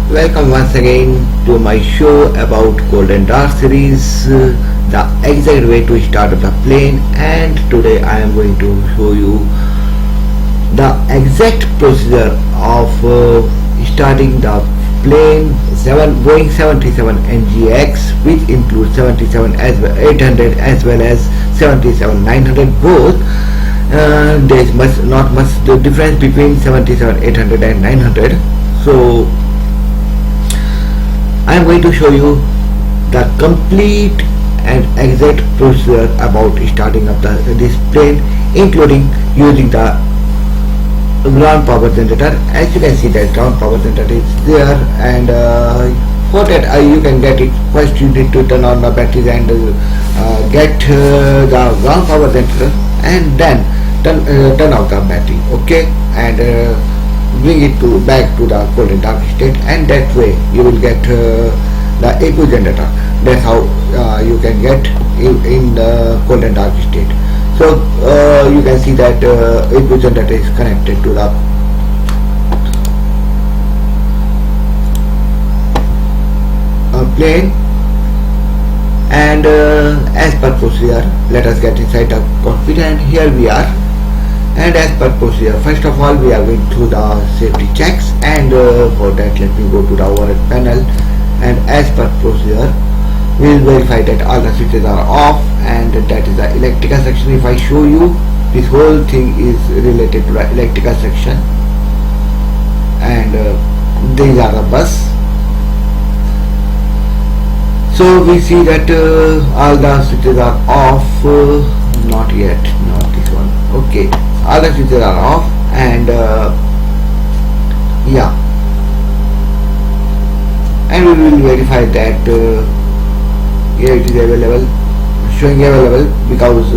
Welcome once again to my show about Cold and Dark series, the exact way to start the plane. And today I am going to show you the exact procedure of starting the plane Boeing 737 NGX, which includes 77 as well, 800 as well as 77 900 both. There is not much the difference between 77 800 and 900. So I am going to show you the complete and exact procedure about starting up this plane, including using the ground power generator. As you can see, that ground power generator is there, and for that you can get it. First you need to turn on the batteries and get the ground power generator, and then turn off the battery, okay, and bring it back to the cold and dark state, and that way you will get the echo generator. That's how you can get in the cold and dark state. So you can see that echo generator is connected to the plane, and as per procedure, let us get inside the cockpit, and here we are. And as per procedure, first of all we are going through the safety checks, and for that let me go to the overhead panel, and as per procedure we will verify that all the switches are off, and that is the electrical section. If I show you, this whole thing is related to the electrical section, and these are the bus. So we see that all the switches are off. Not yet, not this one. Okay, all the switches are off, and yeah, and we will verify that here it is available, showing available, because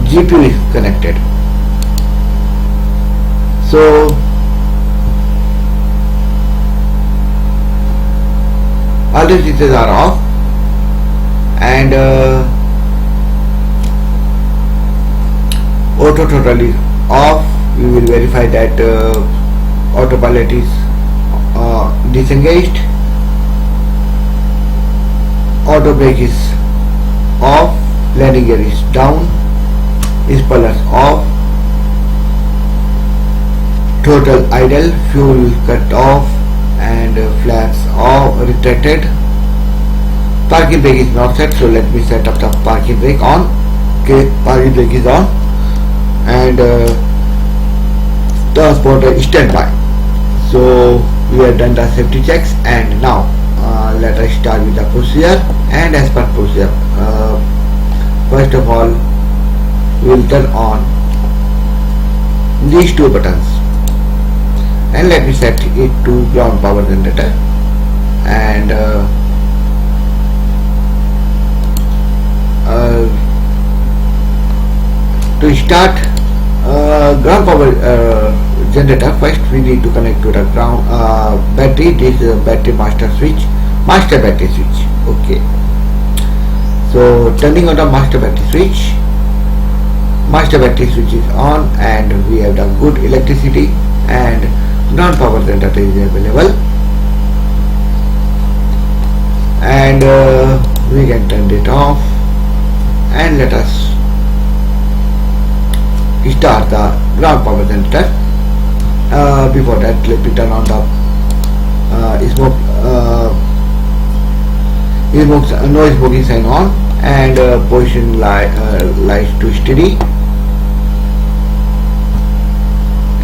GPU is connected. So all the switches are off, and auto throttle is off. We will verify that autopilot is disengaged. Auto brake is off. Landing gear is down. Spoilers off. Total idle. Fuel cut off, and flaps off, retracted. Parking brake is not set, so let me set up the parking brake on. Okay, parking brake is on, and transponder standby. So we have done the safety checks, and now let us start with the procedure. And as per procedure, first of all we will turn on these two buttons, and let me set it to ground power generator, and to start ground power generator, first we need to connect to the ground battery. This is a battery master battery switch. Okay, so turning on the master battery switch is on, and we have the good electricity, and ground power generator is available, and we can turn it off, and let us start the ground power generator. Before that, let me turn on the no smoking sign on, and position lights to steady,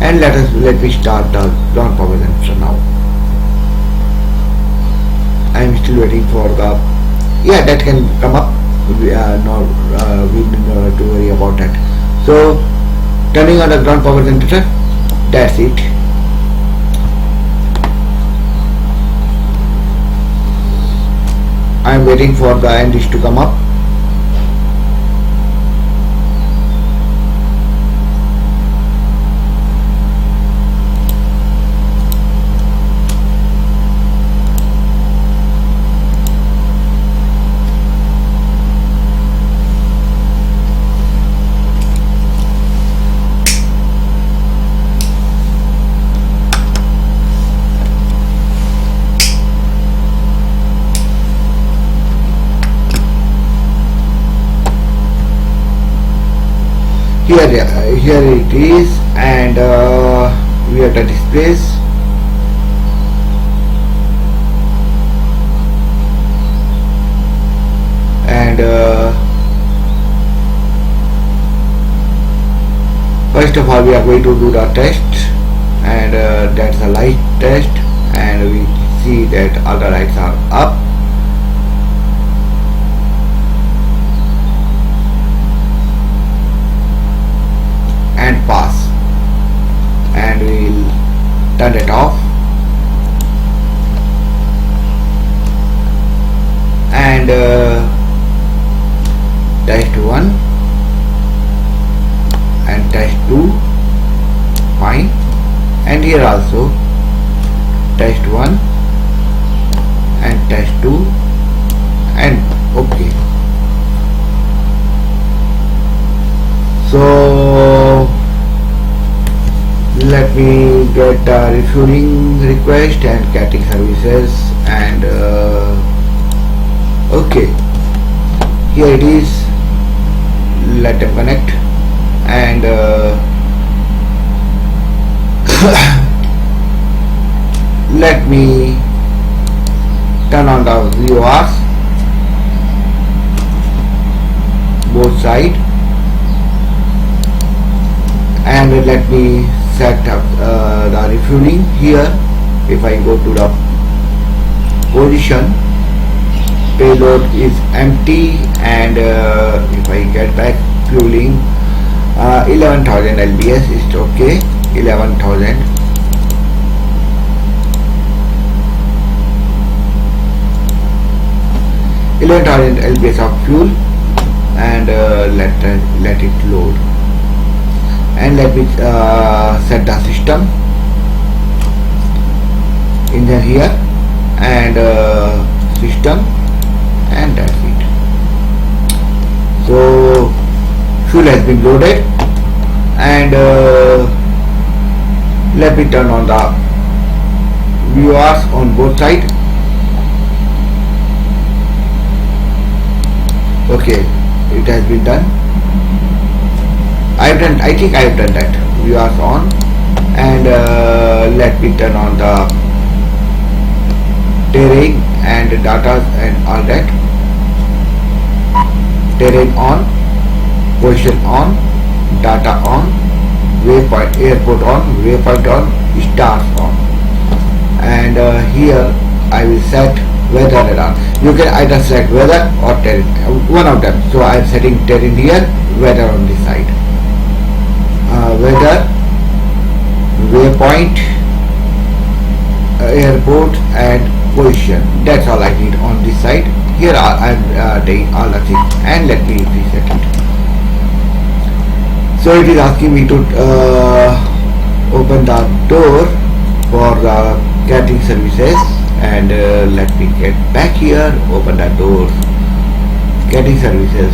and let me start the ground power generator now. I am still waiting for the, yeah, that can come up. We need not to worry about that. So turning on the ground power generator, that's it. I am waiting for the engines to come up. here it is, and we have the displays, and first of all we are going to do the test, and that's a light test, and we see that all the lights are up. And pass, and we'll turn it off, and test 1 and test 2, fine, and here also test 1 and test 2, and okay. So let me get the refueling request and getting services, and okay, here it is. Let them connect, and let me turn on the VORs both sides, and let me set up the refueling here. If I go to the position, payload is empty, and if I get back, fueling 11,000 lbs is okay. 11,000, lbs of fuel, and let it load, and let me set the system engine here, and system, and that's it. So fuel has been loaded, and let me turn on the VORs on both sides. Okay, it has been done. I think I've done that. VORs on, and let me turn on the terrain and data and all that. Terrain on, position on, data on, waypoint, airport on, waypoint on, stars on, and here I will set weather radar. You can either select weather or terrain, one of them. So I am setting terrain here, weather on this side. Weather, waypoint, airport, and position. That's all I need on this side. Here I am doing all the things, and let me reset it. So it is asking me to open the door for the catering services, and let me get back here, open the door, catering services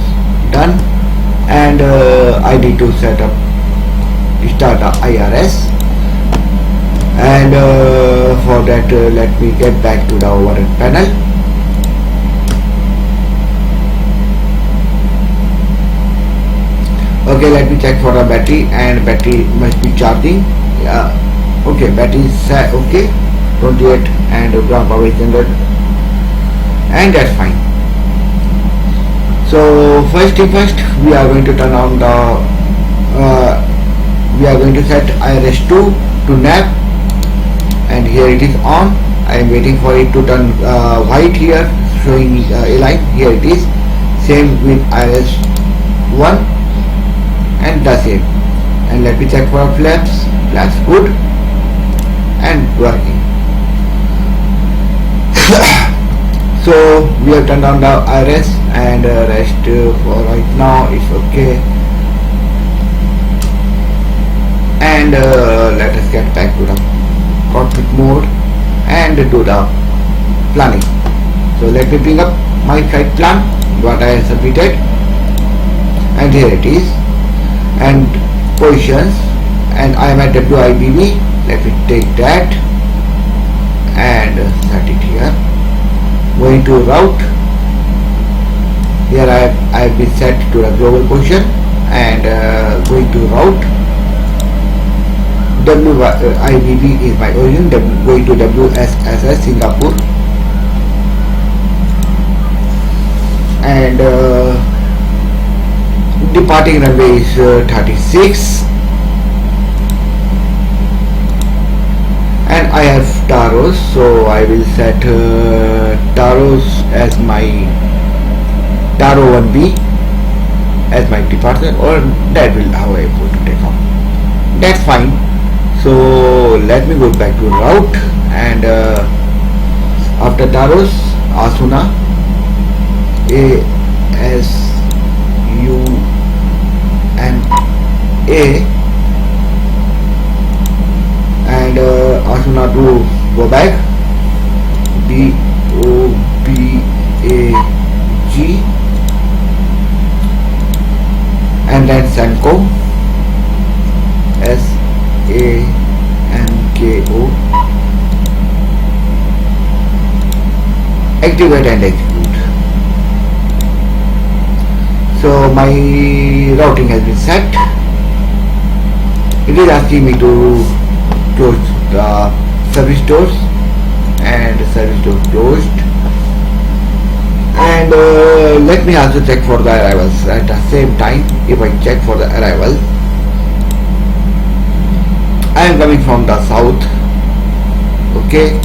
done, and I need to set up, start the IRS, and for that let me get back to the overhead panel. Okay, let me check for the battery, and battery must be charging. Okay, battery is okay, 28, and ground power is 100, and that's fine. So first thing first, we are going to turn on the we are going to set IRS2 to nav, and here it is on. I am waiting for it to turn white here, showing a line. Here it is. Same with IRS1, and the same. And let me check for flaps. Flaps good and working. So we have turned on the IRS, and rest for right now is okay. And let us get back to the cockpit mode and do the planning. So let me bring up my flight plan, what I have submitted, and here it is, and positions, and I am at WIBB. Let me take that and set it here. Going to route, here I have been set to the global position, and going to route. WIBB is my origin. Going to WSSS Singapore, and departing runway is 36, and I have Taros, so I will set Taros as my Taro 1B as my departure, or that will how I go to take off. That's fine. So let me go back to route, and after Taros, Asuna, ASUNA, and Asuna to Bobag, BOBAG, and then Sanko, SANKO, activate and execute. So my routing has been set. It is asking me to close the service doors, and service door closed. And let me also check for the arrivals at the same time. If I check for the arrival, I am coming from the south, okay,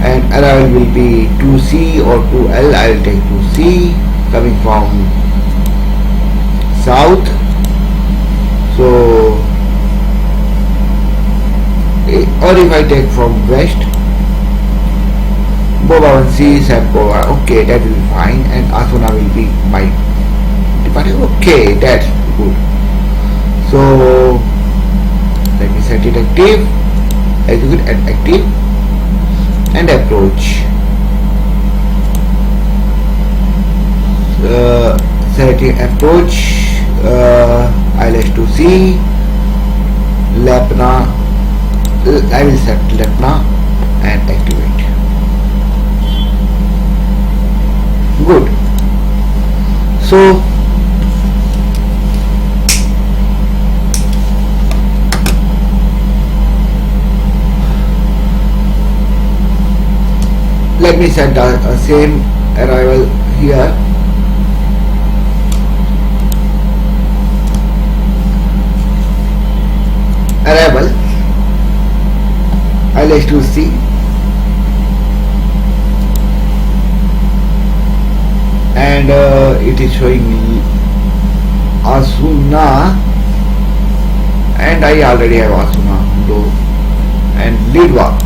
and arrival will be 2C or 2L. I will take 2C, coming from south. So, or if I take from west, Boba 1C, Sampova, okay, that will be fine, and Asuna will be my departure. Okay, that's good. So let me set it active, execute and active, and approach. Setting approach, ILS2C, Lapna, I will set Lapna and activate. Good. So let me set the same arrival here. Arrival ILS2C, and it is showing me Asuna, and I already have Asuna though, and Lidwa.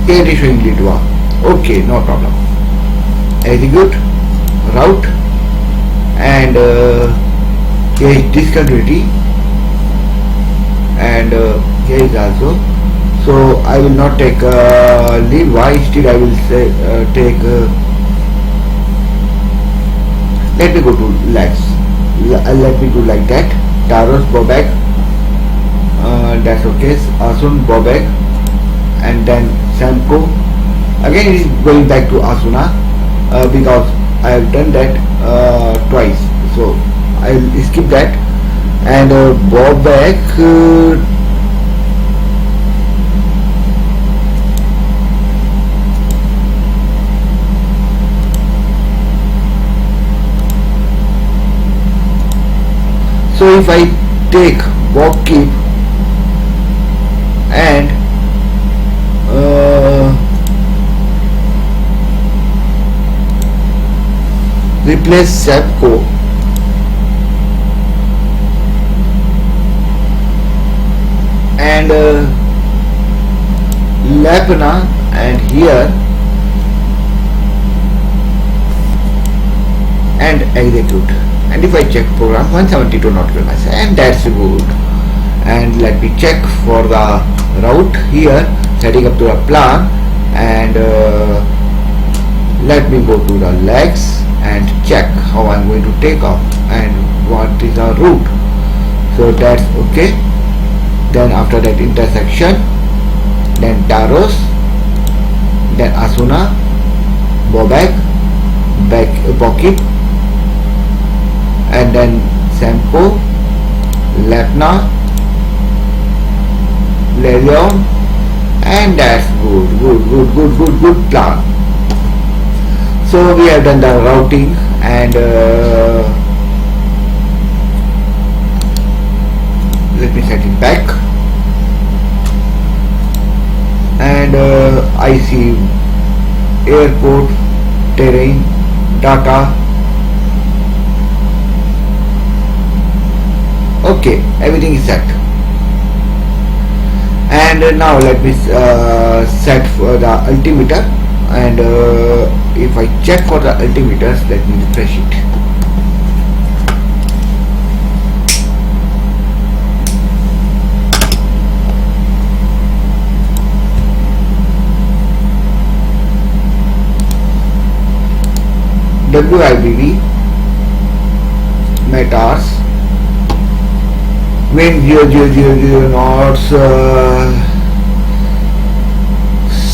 It is showing Lidwa. Okay, no problem. Execute, route, and here is discontinuity, and here is also. So I will not take Lidwa. Instead I will say take. Let me go to legs. Let me do like that. Taros, Bobag. That's okay. Asun, Bobag, and then Samko. Again it is going back to Asuna because I have done that twice. So I will skip that, and Bobag. So if I take Bob keep and replace Sapco, and Lapna, and here, and execute. And if I check program, 172 nautical miles, and that's good. And let me check for the route here, setting up to a plan, and let me go to the legs and check how I'm going to take off and what is our route. So that's okay. Then after that intersection, then Taros, then Asuna, Bobag, Bokit, and then Semco, Lepna, Lerion, and that's good plan. So we have done the routing, and let me set it back, and I see airport, terrain, data. Okay, everything is set. And now let me set for the altimeter, and if I check for the altimeters, let me refresh it. WIBV, METARS, wind 0000 knots,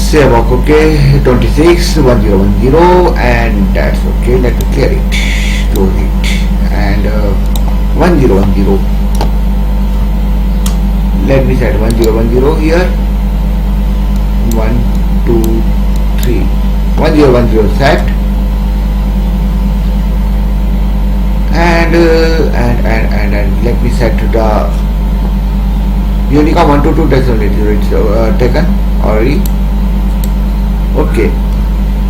Sevok, okay, 26, 1010, and that's okay. Let me clear it, close it, and 1010. Let me set 1010 here. 1, 2, 3. 1010 set. And let me set the Unica 122 decimal. It's taken already. Okay,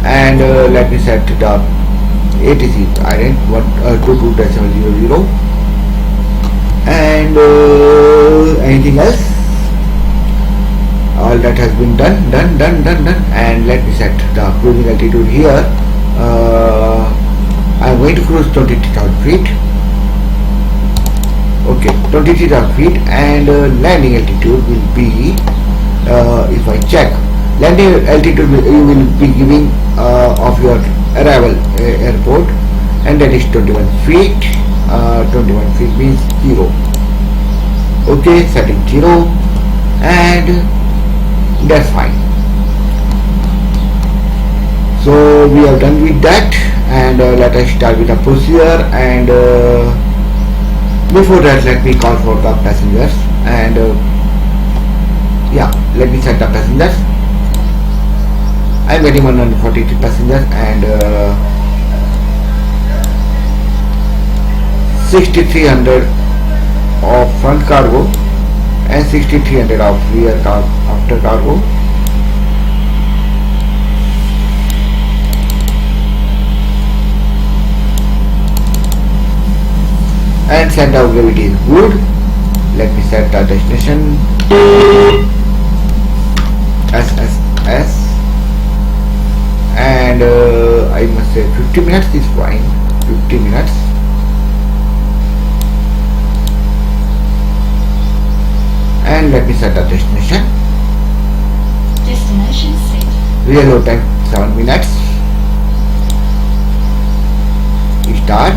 and let me set the ATC ident 122 decimal 00, and anything else. All that has been done. And let me set the cruising altitude here. I am going to cruise 23,000 feet. Okay, 23,000 feet, and landing altitude will be, if I check, landing altitude you will be giving of your arrival airport, and that is 21 feet. 21 feet means 0. Okay, setting 0, and that's fine. So we are done with that, and let us start with the procedure. And before that, let me call for the passengers, and yeah, let me set the passengers. I am getting 143 passengers, and 6,300 of front cargo and 6,300 of rear after cargo. And center of gravity is good. Let me set the destination SSS, and I must say 50 minutes is fine. 50 minutes. And let me set the destination. Destination set. Real load time 7 minutes. Start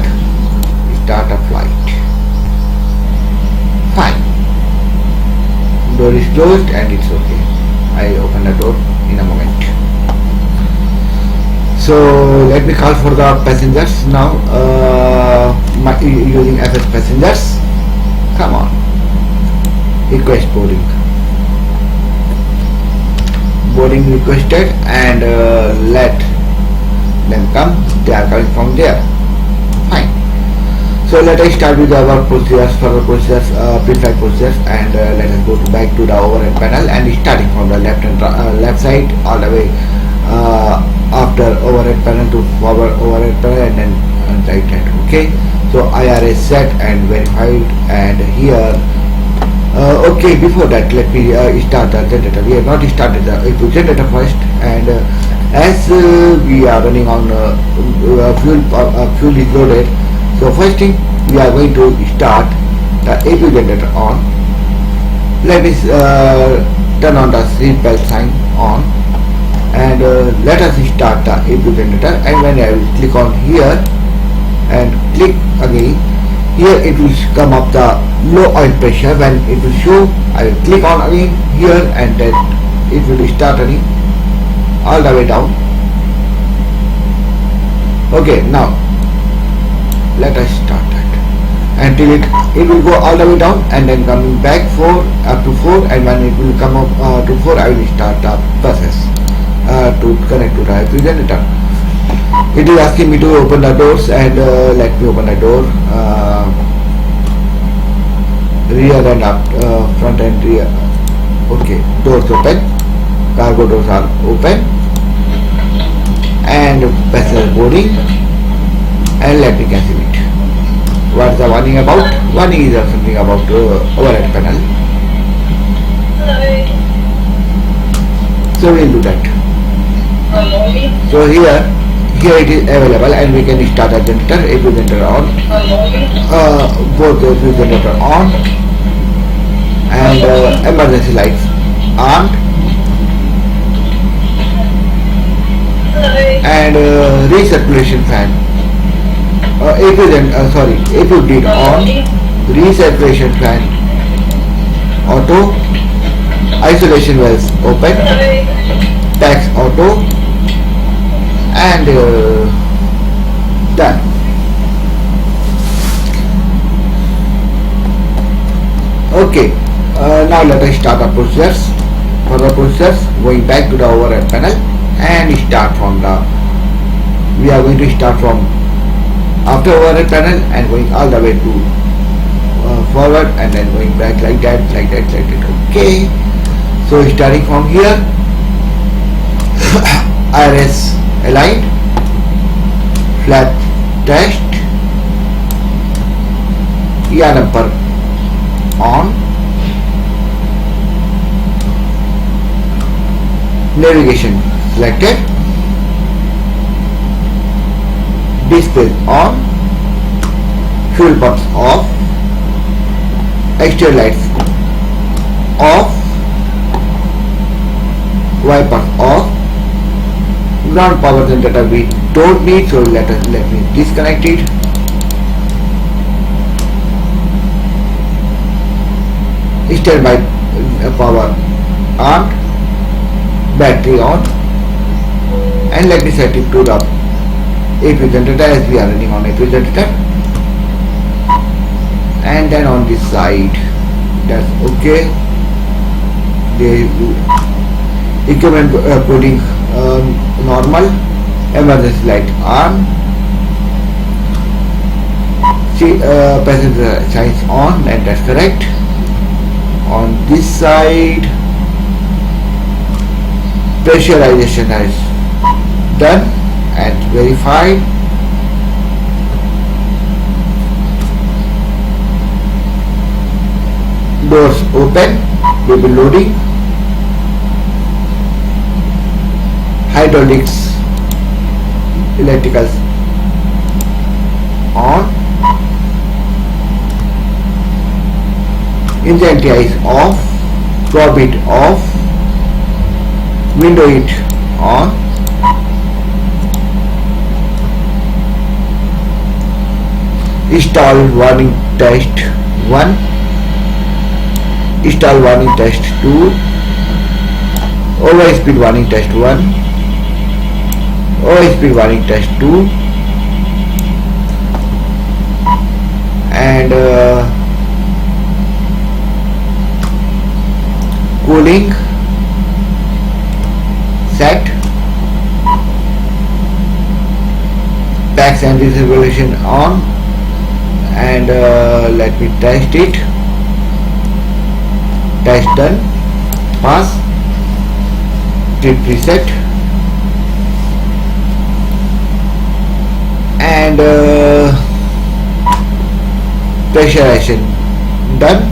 a flight. Fine. Door is closed and it's okay. I open the door in a moment. So let me call for the passengers now. Using FS passengers. Come on. Request boarding. Boarding requested, and let them come. They are coming from there. Fine. So let us start with our procedures, further procedures, pre-flight procedures, and let us go back to the overhead panel, and starting from the left side all the way after overhead panel to forward overhead panel, and then right hand. Okay. So IR is set and verified, and here. Okay, before that, let me start the generator. We have not started the generator first, and as we are running on fuel is loaded. So first thing, we are going to start the AP generator on. Let me turn on the seatbelt sign on, and let us start the AP generator. And when I will click on here and click again, here it will come up the low oil pressure. When it will show, I will click on again here, and then it will start running all the way down. Okay, now let us start that. until it will go all the way down, and then coming back 4 up to 4, and when it will come up to 4, I will start the process to connect to the representative. It is asking me to open the doors, and let me open the door, rear and up, front and rear. Okay, doors open, cargo doors are open, and passenger boarding, and let me cancel it. What is the warning about? Warning is something about overhead panel. So we will do that. So here it is available, and we can start the generator. If the generator on, both the generator on, and emergency lights on, and recirculation fan. If you did on, recirculation fan auto, isolation valves open, tax auto, and done. Okay, now let us start the process. For the process, going back to the overhead panel and start from the, we are going to start from after overhead panel and going all the way to forward, and then going back like that. Okay, so starting from here, IRS aligned, flat test, ER number on, navigation selected, display on, fuel pumps off, exterior lights off, wipers off, ground power generator we don't need, so let me disconnect it. Standby power on, battery on, and let me set it to the AP generator, as we are running on AP generator. And then on this side, that's okay. The equipment coding normal, emergency light on, passenger signs on, and that's correct. On this side, pressurization is done and verified. Doors open, we will be loading. Hydraulics, electricals on. Engine anti is off, probe it off, window it on, install warning test 1, install warning test 2, over speed warning test 1, over speed warning test 2, and cooling set, tax and recirculation on, and let me test it. Test done, pass, trip reset, and pressurization done,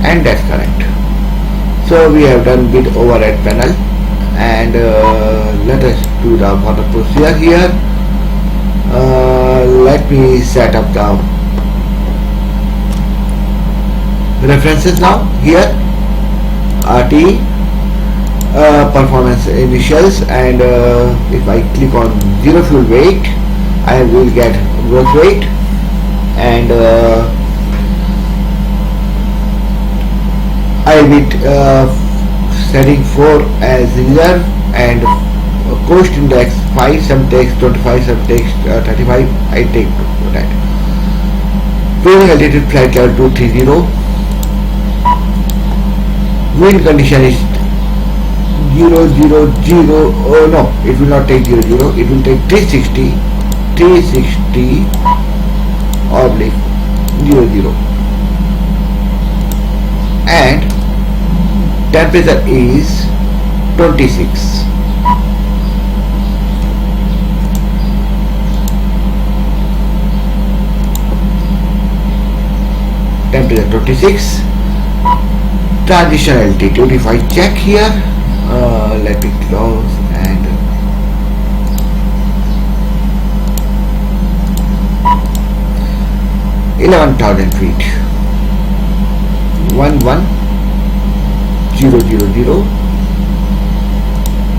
and that's correct. So we have done with overhead panel, and let us do the further procedure here. Let me set up the references now. Here RT, performance initials, and if I click on zero fuel weight, I will get gross weight, and I will setting 4 as reserve, and cost index 5, some takes 25, some takes 35, I take that. Cruising altitude flight level 230. Wind condition is 0, 0, 0. Oh no, it will not take 0, 0. It will take 360, 360 oblique 0, 0. And temperature is 26. Temperature 26. Transition altitude, if I check here, let me close and 11,000 feet. 11,000,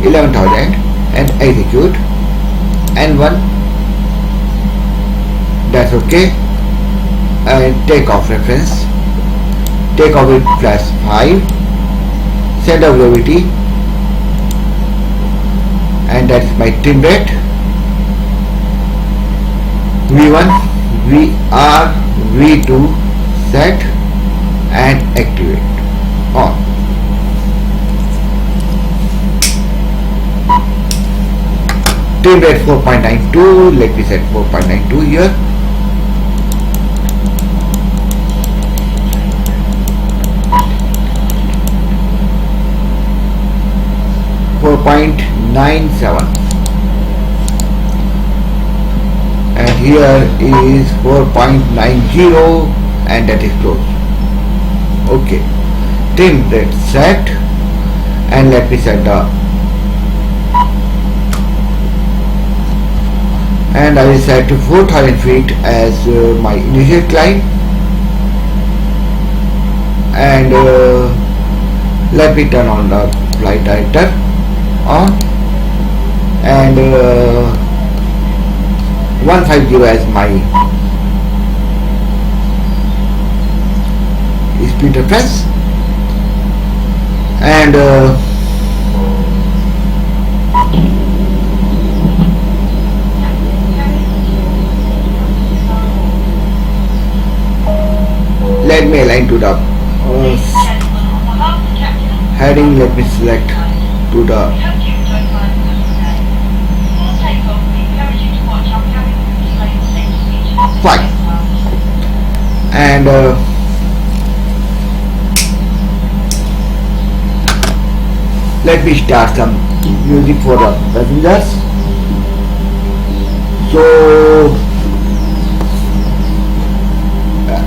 11,000 and execute. N1, that's okay. And takeoff reference, takeoff with plus 5, center of gravity, and that's my trim rate. V1, VR, V2, set and activate on. Trim rate 4.92, let me set 4.92 here. 4.97, and here is 4.90, and that is close. Okay, trim rate set, and let me set the, and I will set to 4,000 feet as my initial climb, and let me turn on the flight director on, and 150 as my speed reference, and let me align to the heading. Let me select to the fine, and let me start some music for the passengers. So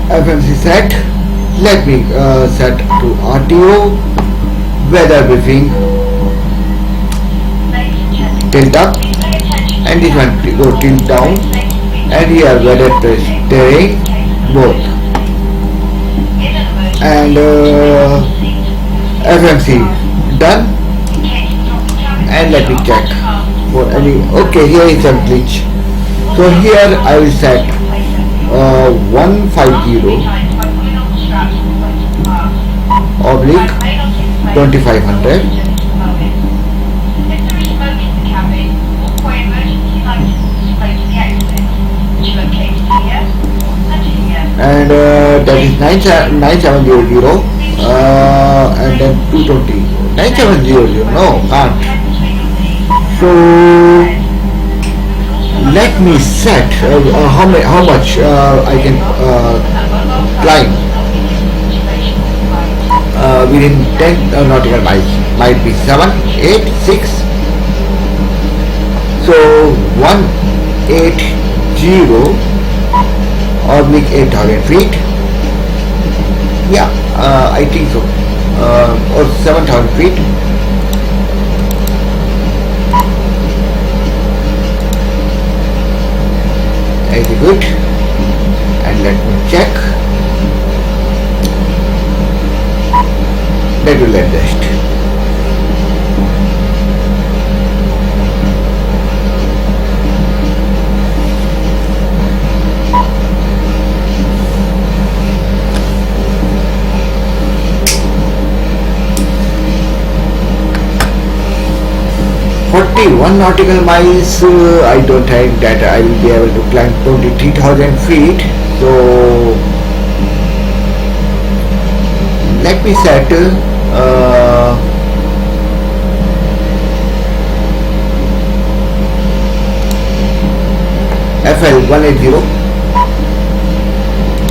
FMC set, let me set to RTO, weather briefing, tilt up, and this one go tilt down, and here weather terrain both, and FMC done, and let me check for any. Okay, here is a glitch, so here I will set 150 oblique 2500, and that is 9700, and then 220, 9700, no, can't. So let me set how much I can climb within 10 nautical miles. Might be 7, 8, 6. So 180 oblique 8,000 feet. Yeah, I think so. Or 7,000 feet. Execute, and let me check. That will adjust. One nautical miles. I don't think that I will be able to climb 23,000 feet. So let me set FL 180,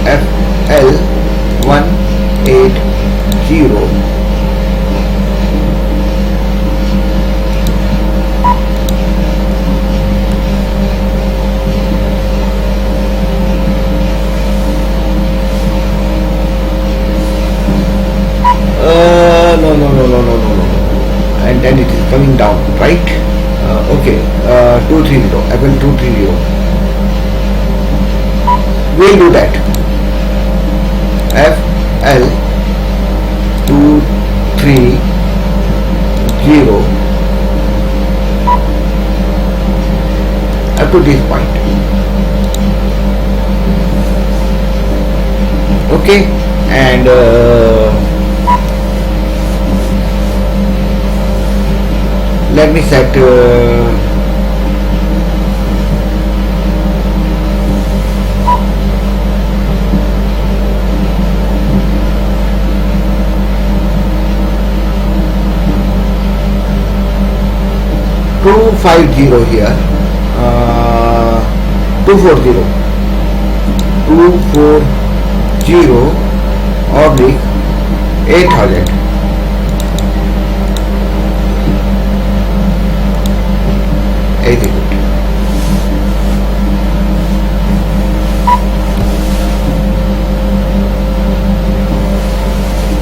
FL 180. No, and then it is coming down, right? Okay, 230, FL 230. We'll do that. FL 230 up to this point. Okay, and let me set 250 here, 240 oblique 8000. Execute.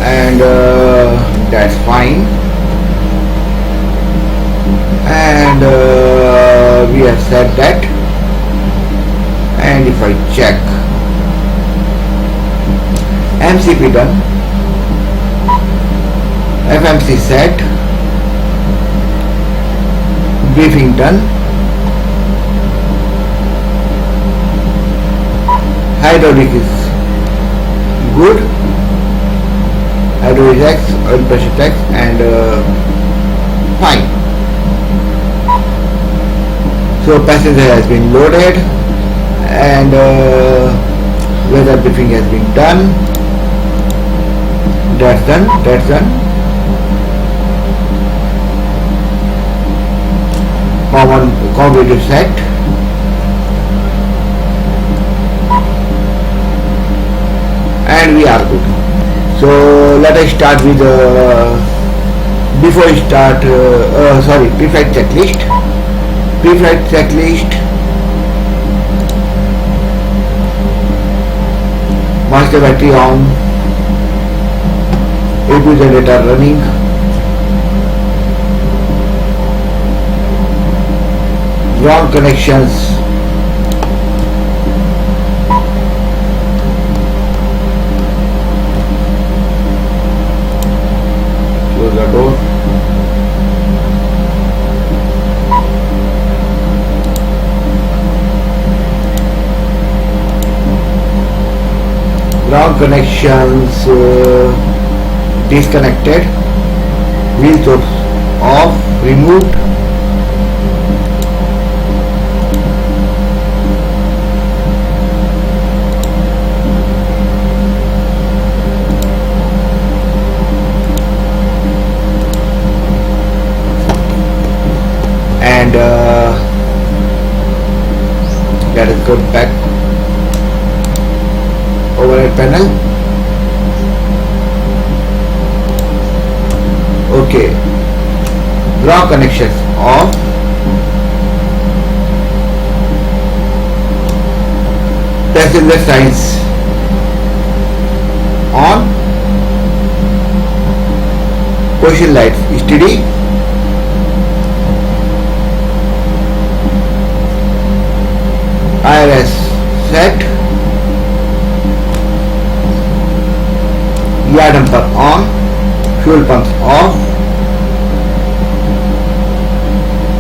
And that's fine. And we have set that. And if I check MCP done, FMC set, briefing done, hydraulic is good, hydraulic X, oil pressure checks, and fine. So passenger has been loaded and weather briefing has been done. That's done. Common cognitive set. And we are good. So let us start with before we start pre-flight checklist. Pre-flight checklist. Master battery on. A2 generator running. Ground connections. Close the door. Ground connections disconnected. Wheel source off, removed. And let us go back. Overhead panel. Okay, ground connections off. Passenger signs on. Position lights steady. IRS set. Gear damper on. Fuel pumps off.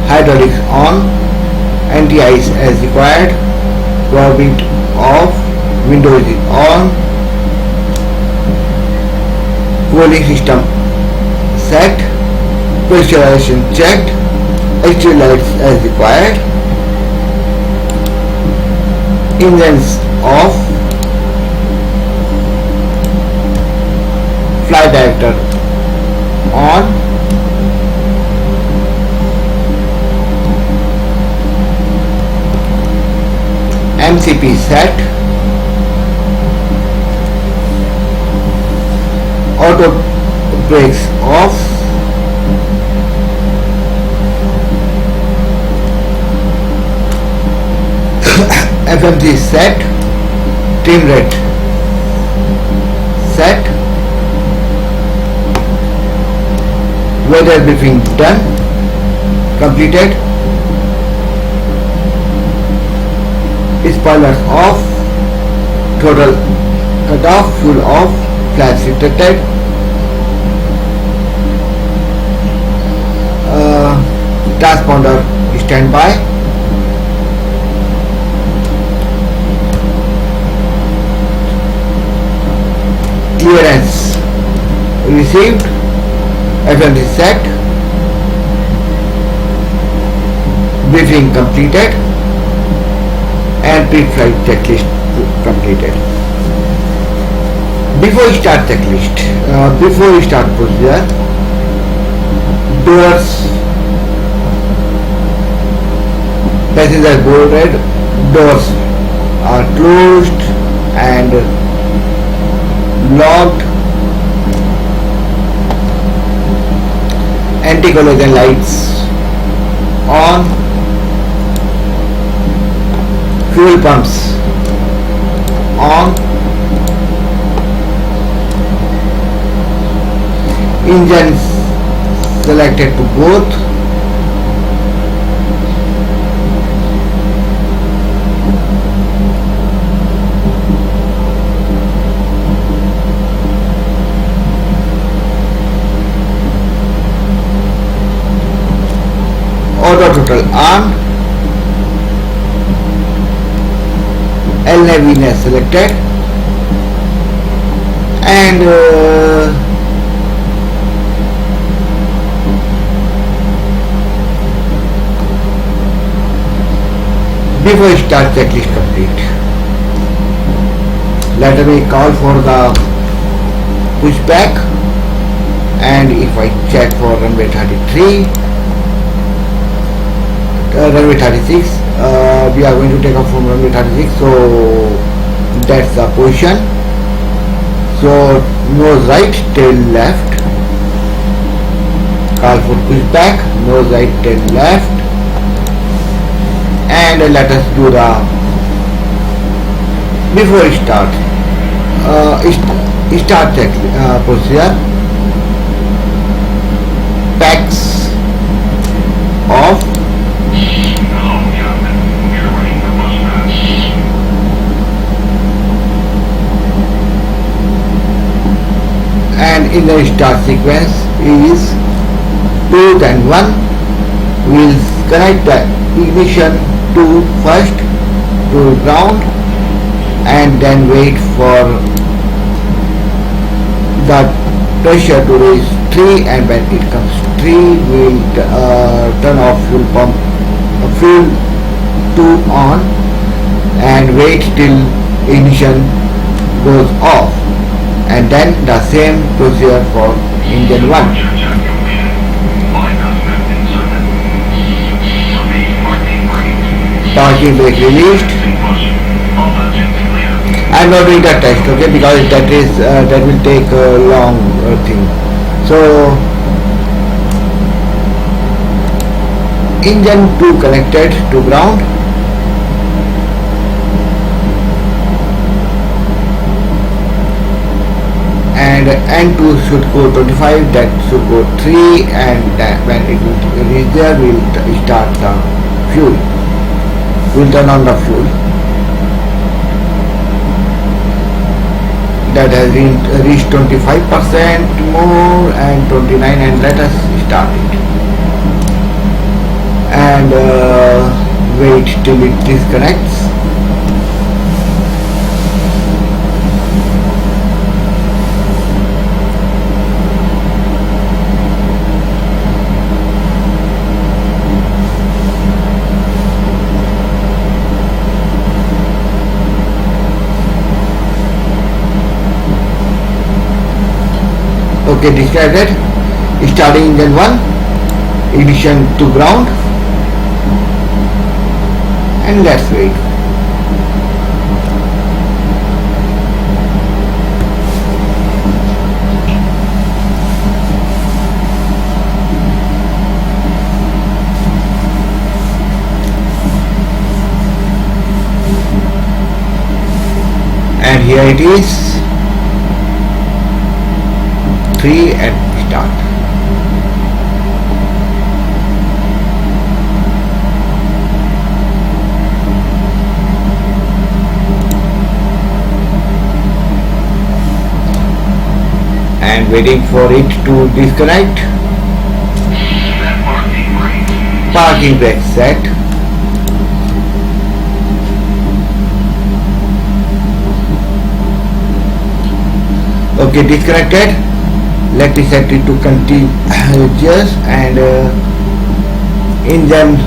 Hydraulics on. Anti-ice as required. Power beat off. Windows is on. Cooling system set. Pressurization checked. HV lights as required. Engines off. flight director on, MCP set, auto brakes off, FMC set, trim rate set, weather briefing done, completed, spoilers off, throttle cut off, fuel off, flaps detected, transponder standby, clearance received, FMC set, briefing completed, and pre-flight checklist completed. Before you start checklist, before you start procedure, doors, passenger boarded, doors are closed and locked, anti-collision lights on, fuel pumps on, engines selected to both, auto throttle on, LNAV selected, and before you start checklist complete. Let me call for the pushback, and if I check for runway 33, runway 36, we are going to take off from runway 36, so that's the position. So nose right, tail left, call for pushback, nose right, tail left, and let us do the, before we start, start check procedure, packs off, and in the start sequence is 2 then 1. We'll connect the ignition to first to ground and then wait for the pressure to reach 3, and when it comes 3 we'll turn off fuel pump, fuel 2 on, and wait till ignition goes off, and then the same procedure for engine 1. Parking brake released. I am not doing that test, okay, because that will take a long thing. So engine 2 connected to ground, and N2 should go 25, that should go 3, and when it will reach there, we will start the fuel. We will turn on the fuel. That has reached 25% more and 29, and let us start it. And wait till it disconnects. Okay, discarded. Starting engine 1, ignition to ground, and let's wait. And here it is, 3 and start. And waiting for it to disconnect. Parking brake set. Okay, disconnected. Let me set it to continuous and engine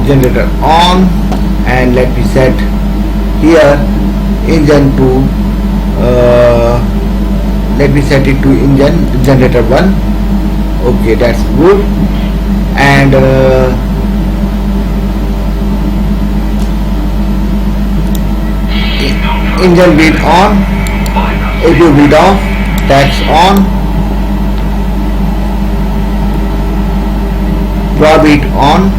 generator on, and let me set here engine to let me set it to engine generator 1. Okay, that's good. And engine bleed on, APU bleed off, that's on, probe it on,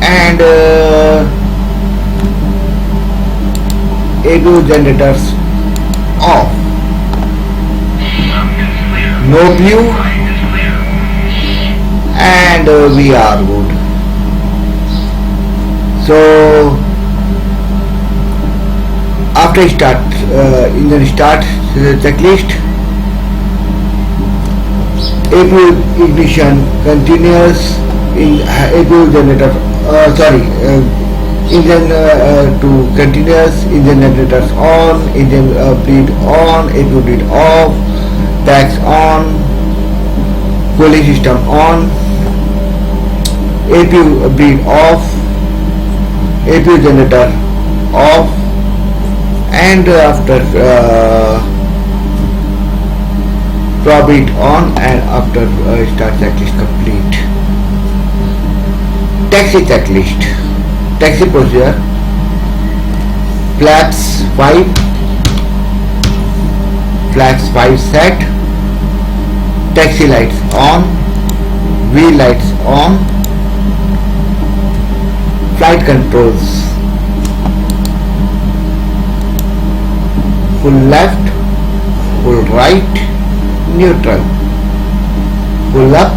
and APU generators off. No blue, and we are good. So after start, engine start checklist, APU ignition continuous, in APU generator engine to continuous, engine generators on, engine bleed on, APU bleed off, tax on, cooling system on, APU bleed off, APU generator off, and after probe it on, and after start checklist complete. Taxi checklist. Taxi procedure. Flaps 5 set. Taxi lights on, wheel lights on, flight controls, full left, full right, neutral, pull up,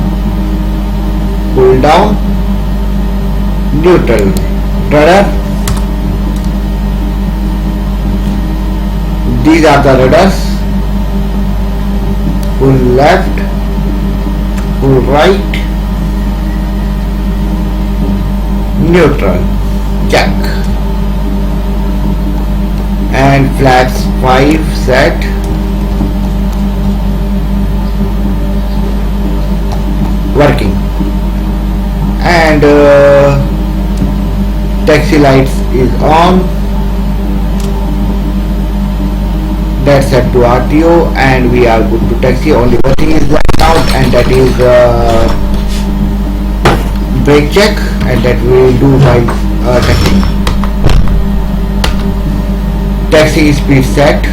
pull down, neutral, rudder. These are the rudders: full left, full right, neutral, check. And flaps 5 set. Working. And taxi lights is on. That's set to RTO, and we are good to taxi. Only one thing is left out, and that is brake check, and that we will do by taxi. Taxi speed set.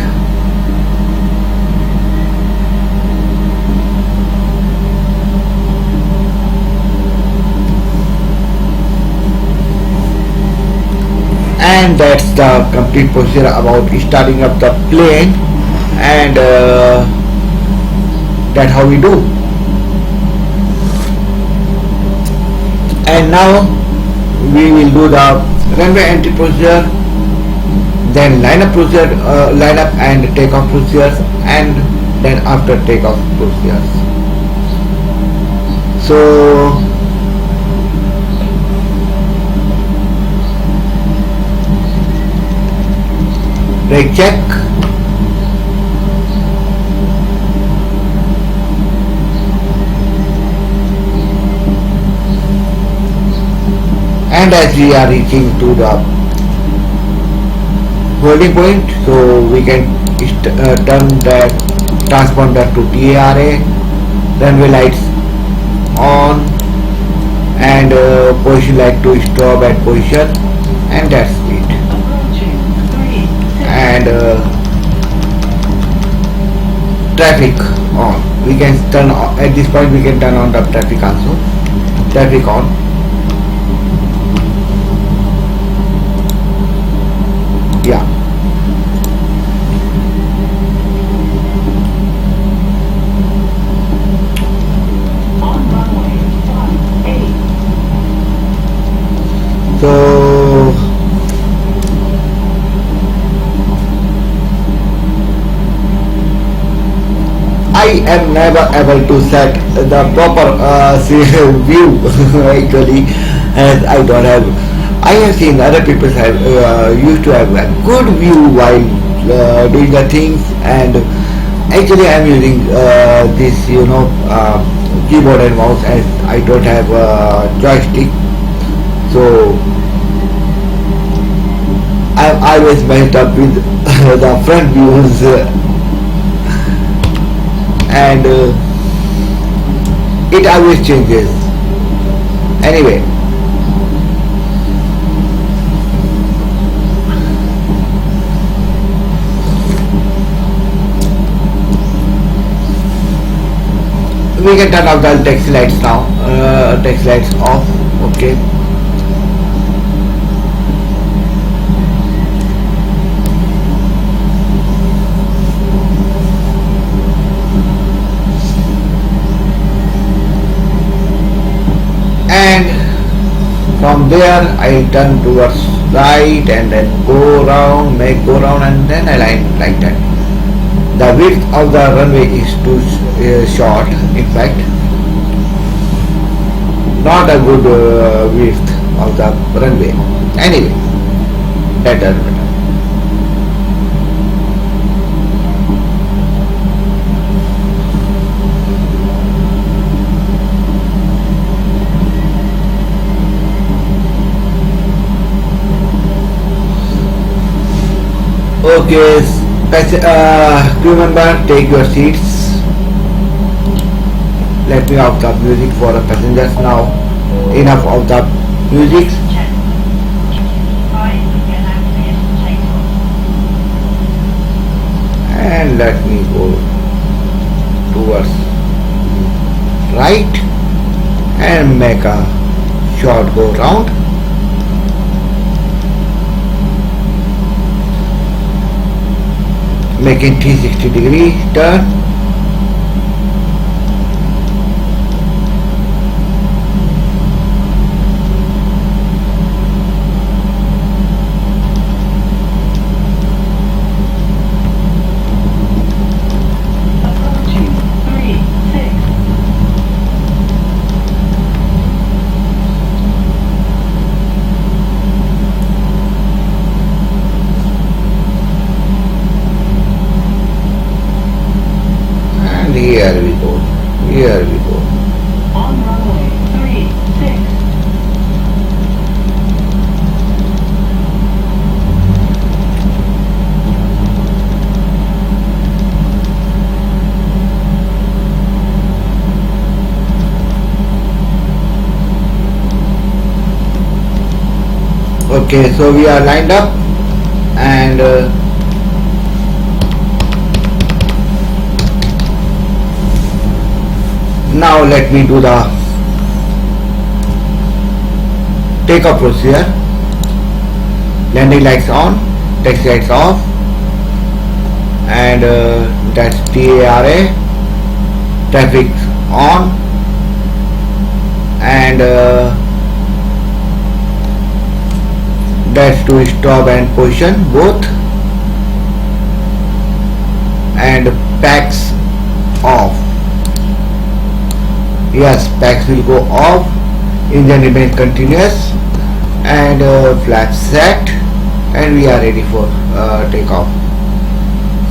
And that's the complete procedure about starting up the plane, and that's how we do. And now we will do the runway entry procedure, then lineup procedure, lineup and takeoff procedures, and then after takeoff procedures. So brake check, and as we are reaching to the holding point, so we can turn that transponder to TARA, runway lights on, and position light to stop at position, and that's it. And traffic on, we can turn on, at this point we can turn on the traffic also. Traffic on. Yeah. So I am never able to set the proper view actually, as I don't have. I have seen other people have used to have a good view while doing the things, and actually I am using this keyboard and mouse, and I don't have a joystick, so I'm always messed up with the front views, and it always changes. Anyway, we can turn off the taxi lights now. Taxi lights off. Okay. And from there I turn towards right and then go round, go round, and then align like that. The width of the runway is too short, in fact, not a good width of the runway. Anyway, that doesn't matter. Okay, crew member, take your seats. Let me off the music for the passengers now. Enough of the music. And let me go towards right and make a short go round. Making 360-degree turn. Here we go. Here we go. On runway 36. Okay, so we are lined up, and now let me do the takeoff procedure. Landing lights on, taxi lights off, and that's TARA. Traffic on, and that's to stop and position both, and packs off. Yes, packs will go off, engine remains continuous, and flaps set, and we are ready for takeoff.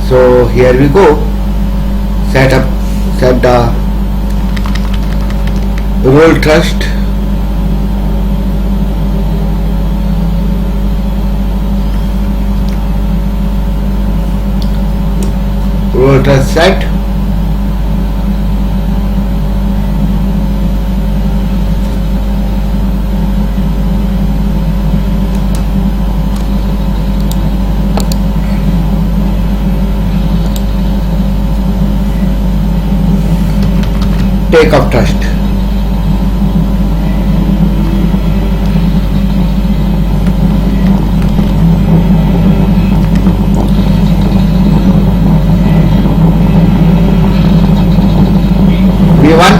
So here we go. Set the roll thrust. rotor set. Take off thrust. V1,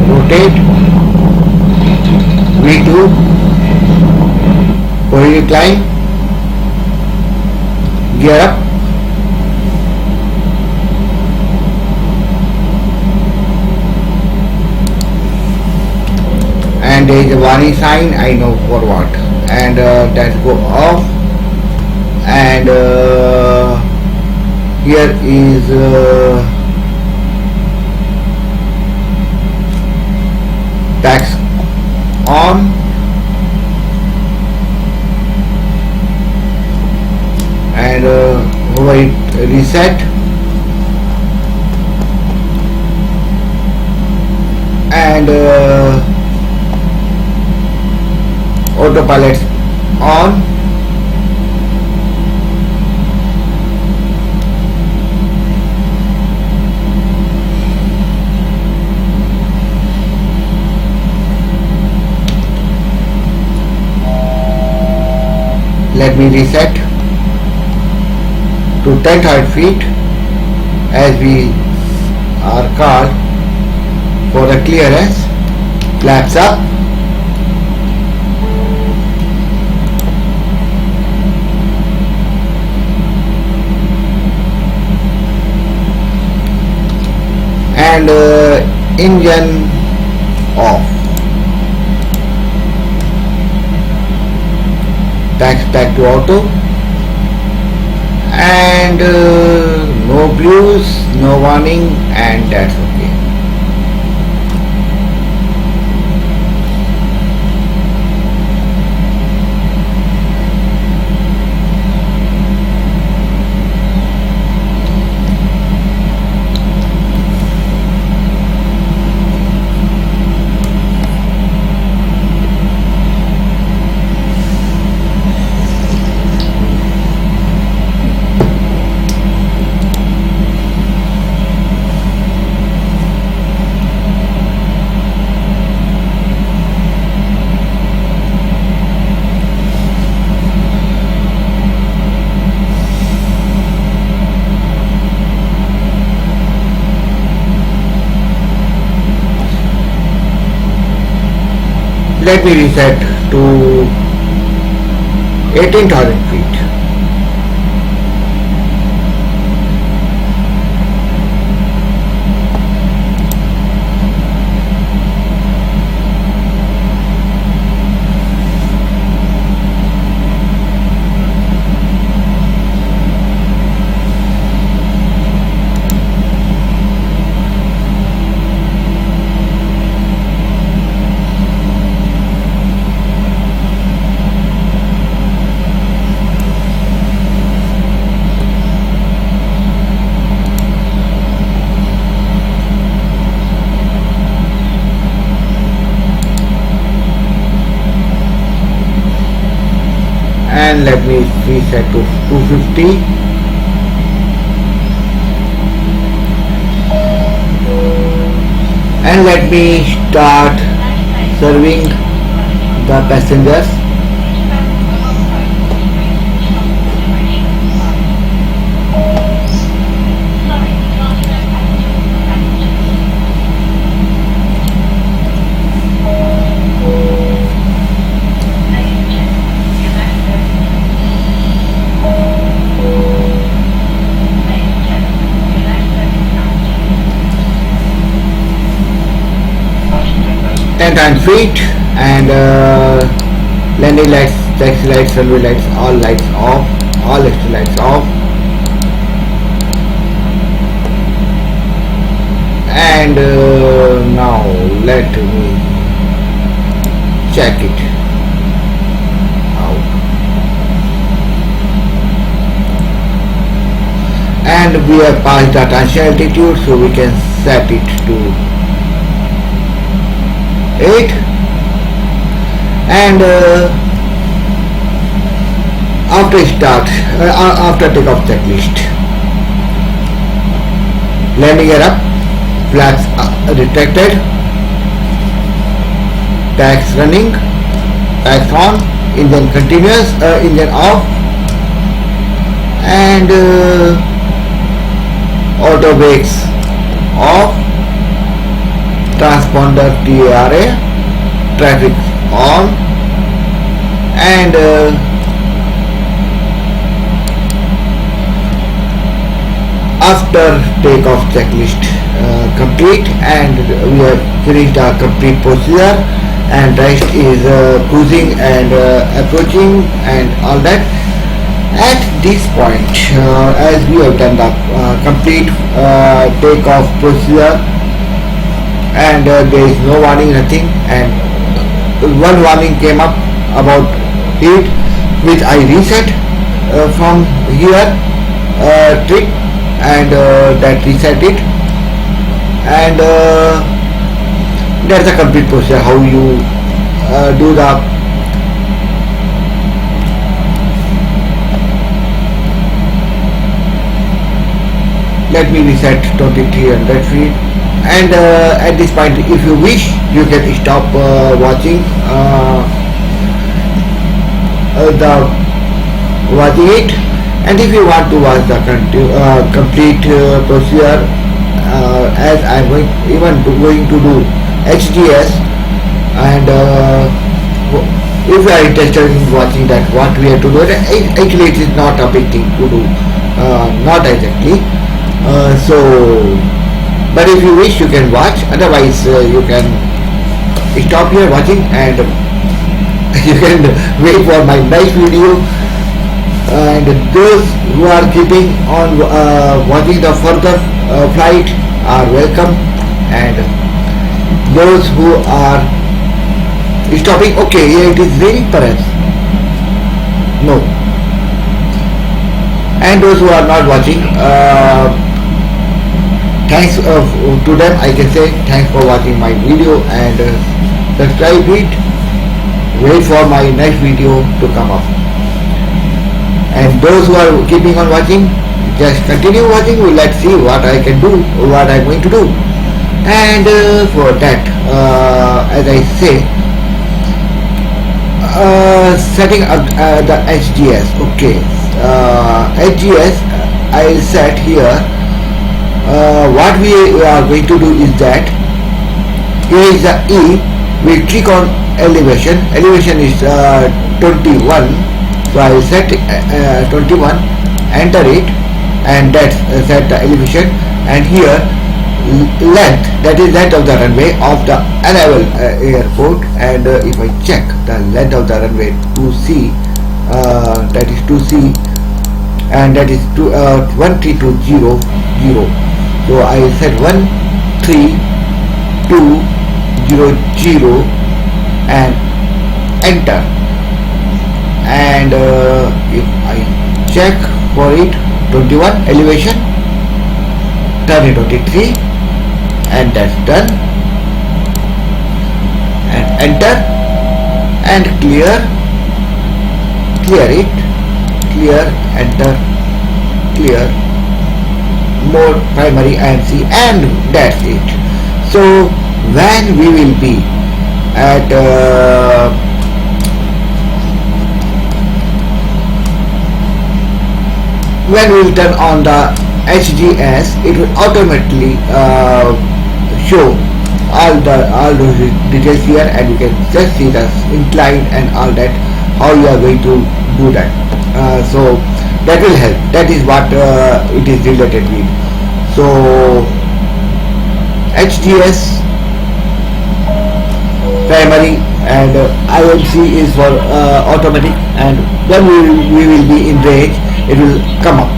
rotate. V2, horizontal climb, gear up. And there is a warning sign, I know for what. And let's go off. And here is tax on. And over it reset. And autopilot on. Let me reset to 10,000 feet as we are called for the clearance. Flaps up. And engine off. Tax back to auto. And no blues, no warning, and that's okay. Let me reset to 18,000 feet. And let me reset to 250. And let me start serving the passengers. And feet and landing lights, taxi lights, runway lights, all lights off, all extra lights off. And now let me check it out. and we have passed the transition altitude, so we can set it to 8. And after takeoff checklist, landing gear up, flaps detected, tags running, tags on, engine continuous, engine off, and auto brakes off, transponder TARA, traffic on, and after takeoff checklist complete, and we have finished our complete procedure, and rest is cruising and approaching and all that. At this point, as we have done the complete takeoff procedure, and there is no warning, nothing, and one warning came up about heat, which I reset from here trick, and that reset it, and that's a complete procedure how you do the let me reset 2300 feet. And at this point, if you wish, you can stop watching it, and if you want to watch the complete procedure, as I'm going to do HDS, and if you are interested in watching that what we have to do, actually it is not a big thing to do, not exactly. But if you wish, you can watch, otherwise you can stop here watching, and you can wait for my next video. And those who are keeping on watching the further flight are welcome, and those who are stopping, okay, here it is raining perhaps, no, and those who are not watching, thanks to them, I can say thanks for watching my video, and subscribe it, wait for my next video to come up. And those who are keeping on watching, just continue watching. Let's see what I can do, what I'm going to do. And for that, as I say, setting up the HGS. Okay, HGS, I'll set here. What we are going to do is that here is the E. We click on elevation. Elevation is 21. So I will set 21, enter it, and that's set the elevation, and here length, that is length of the runway of the arrival airport, and if I check the length of the runway 2C, that is 2C, and that is 13200. So I will set 13200 and enter. And if I check for it, 21 elevation, turn it 23, and that's done, and enter, and clear it, clear, enter, clear, mode primary ANC, and that's it. So when we will be at when we will turn on the HGS, it will automatically show all those details here, and you can just see the incline and all that, how you are going to do that. So that will help. That is what it is related with. So HGS primary, and ILC is for automatic, and when we will be in range, it will come up.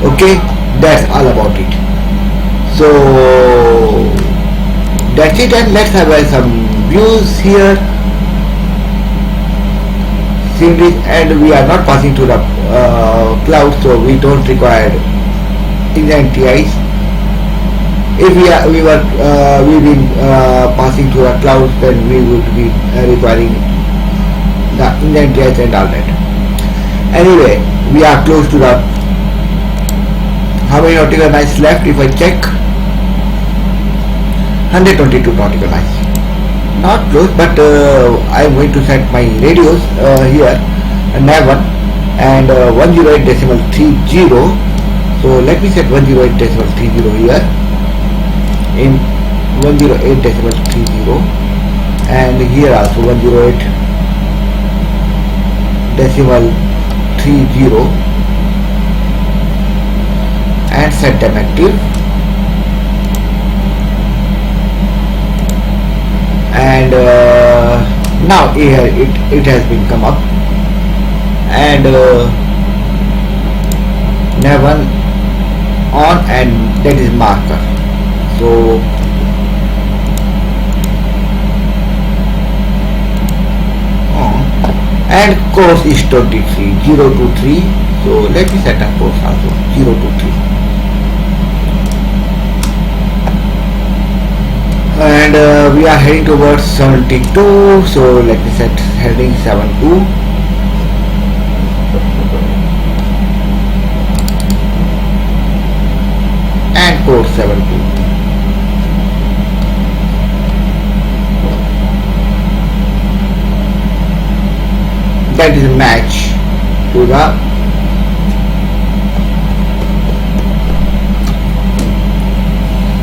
Okay, that's all about it. So that's it, and let's have some views here. Scenery, and we are not passing through the cloud, so we don't require engine TIs. If we were we been passing through the clouds, then we would be requiring the engine TIs and all that. Anyway, we are close to the, how many nautical miles left? If I check, 122 nautical miles. Not close, but I am going to set my radios here, nav 1 and 108.30. So let me set 108.30 here in 108.30, and here also 108.30, and set them active. And now here it has been come up, and nav 1 on, and that is marker. So and course is 23, 023. So let me set a course also 023, and we are heading towards 72. So let me set heading 72, and course 72. That is a match to the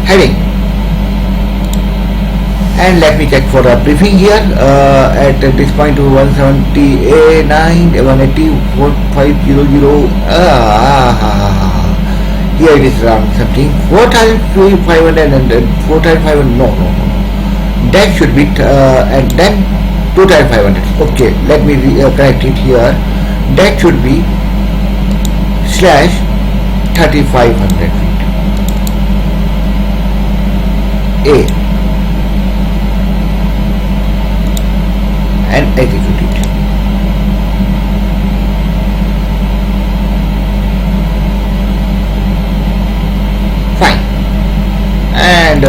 heading. And let me check for a briefing here at this point to 170 A9 180 4500. Here it is around something 4500 and 4500. No, that should be and then 2500. Okay, let me correct it here. That should be slash 3500 feet. A, and execute it. Fine. And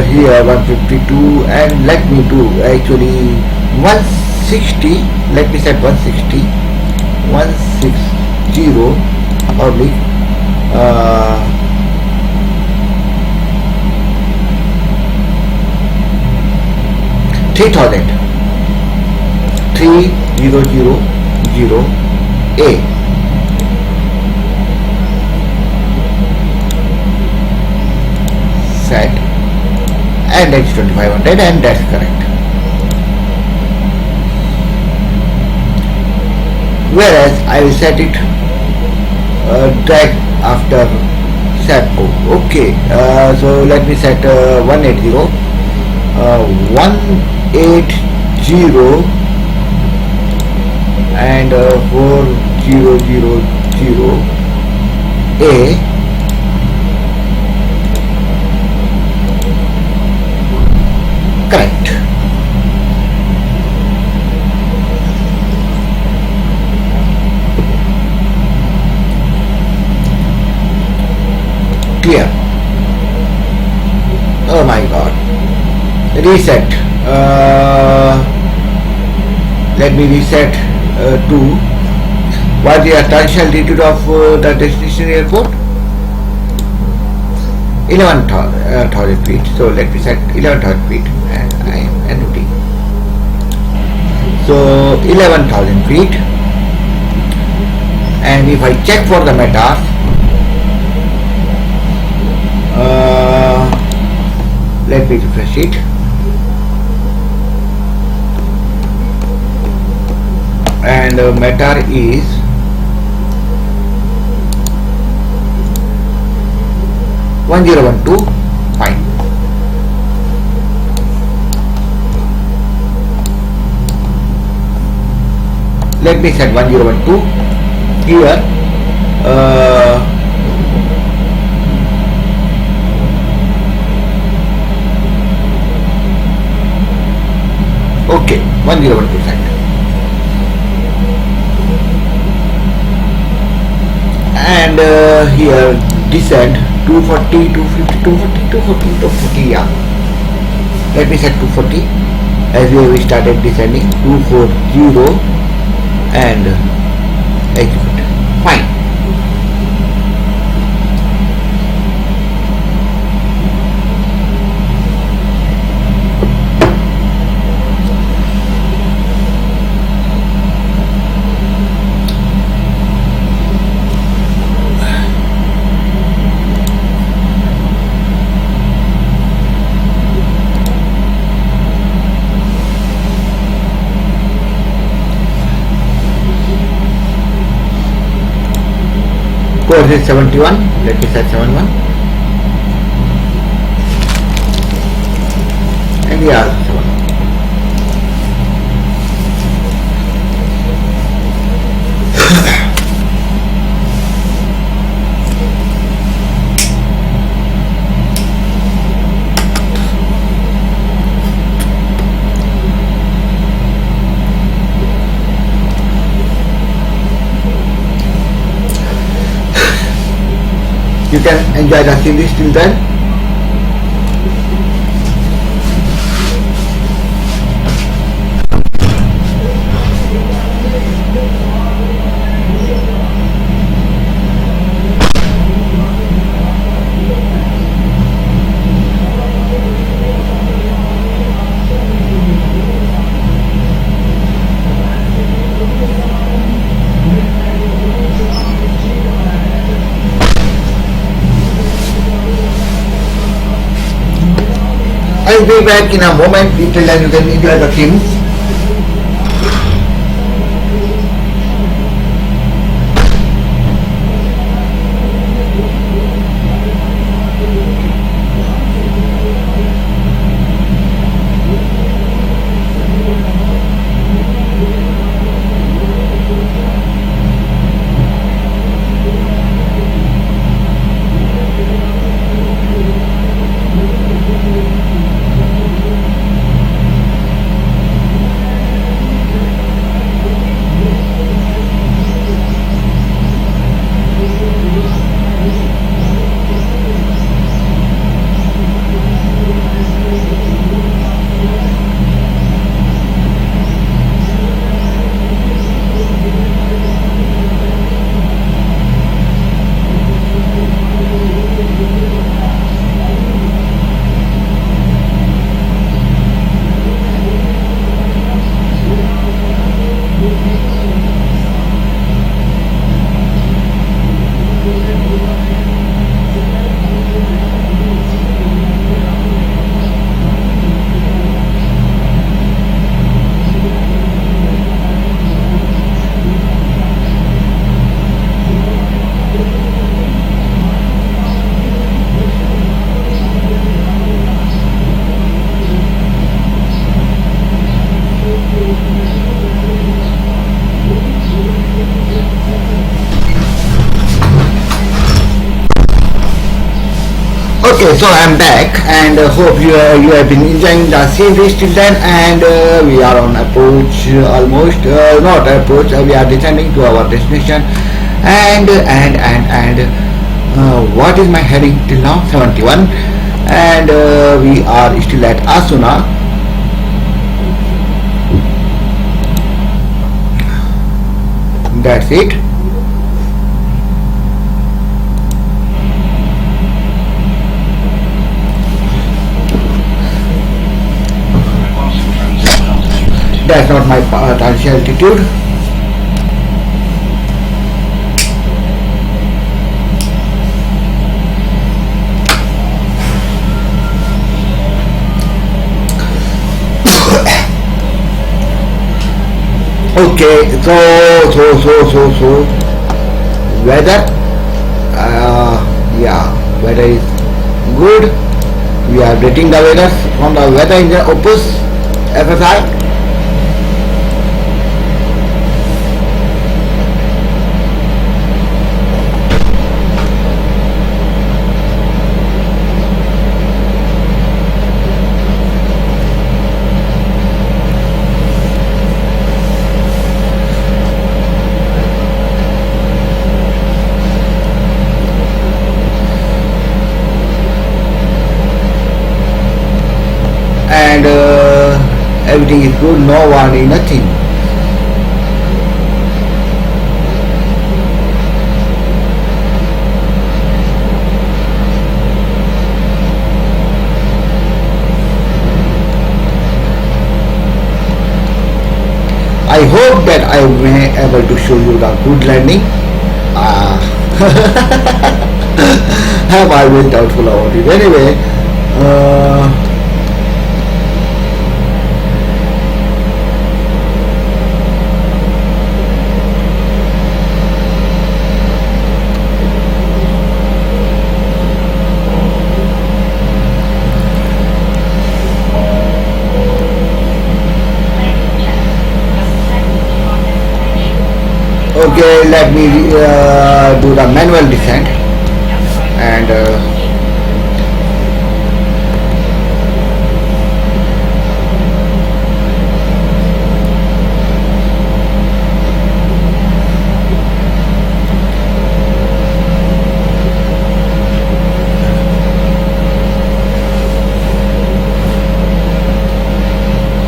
here 152, and let me do actually 160. Let me set 160, 160 oblique 3000, 3000 A. Set, and that's 2500, and that's correct. Whereas I will set it drag after SAPO. Okay, so let me set 180, 180 and 4000 A. Correct. Clear. Oh my god. Reset. Let me reset to what the tangential altitude of the destination airport. 11,000 feet. So let me set 11,000 feet, and I am entering. So 11,000 feet, and if I check for the METAR, let me refresh it. And METAR is 1012. Fine. Let me set 1012 here. Okay, 1012 set. And here descend 240, 250, 240, 240, 240, yeah. Let me set 240 as we started descending 240 and execute. Fine. Course is 71. Let me set 71. And we are 7. You can enjoy the series till then. I'll be back in a moment. Till then you can enjoy the things. Okay, so I'm back and hope you have been enjoying the series till then, and we are on approach almost, not approach, we are descending to our destination, and what is my heading till now? 71, and we are still at Asuna. That's it. That's not my partial altitude. Okay, so weather, yeah, weather is good. We are getting the weather from the weather engine Opus FSI. everything is good, no warning, nothing. I hope that I may able to show you the good landing. Am I will doubtful about it. Anyway, okay, let me do the manual descent and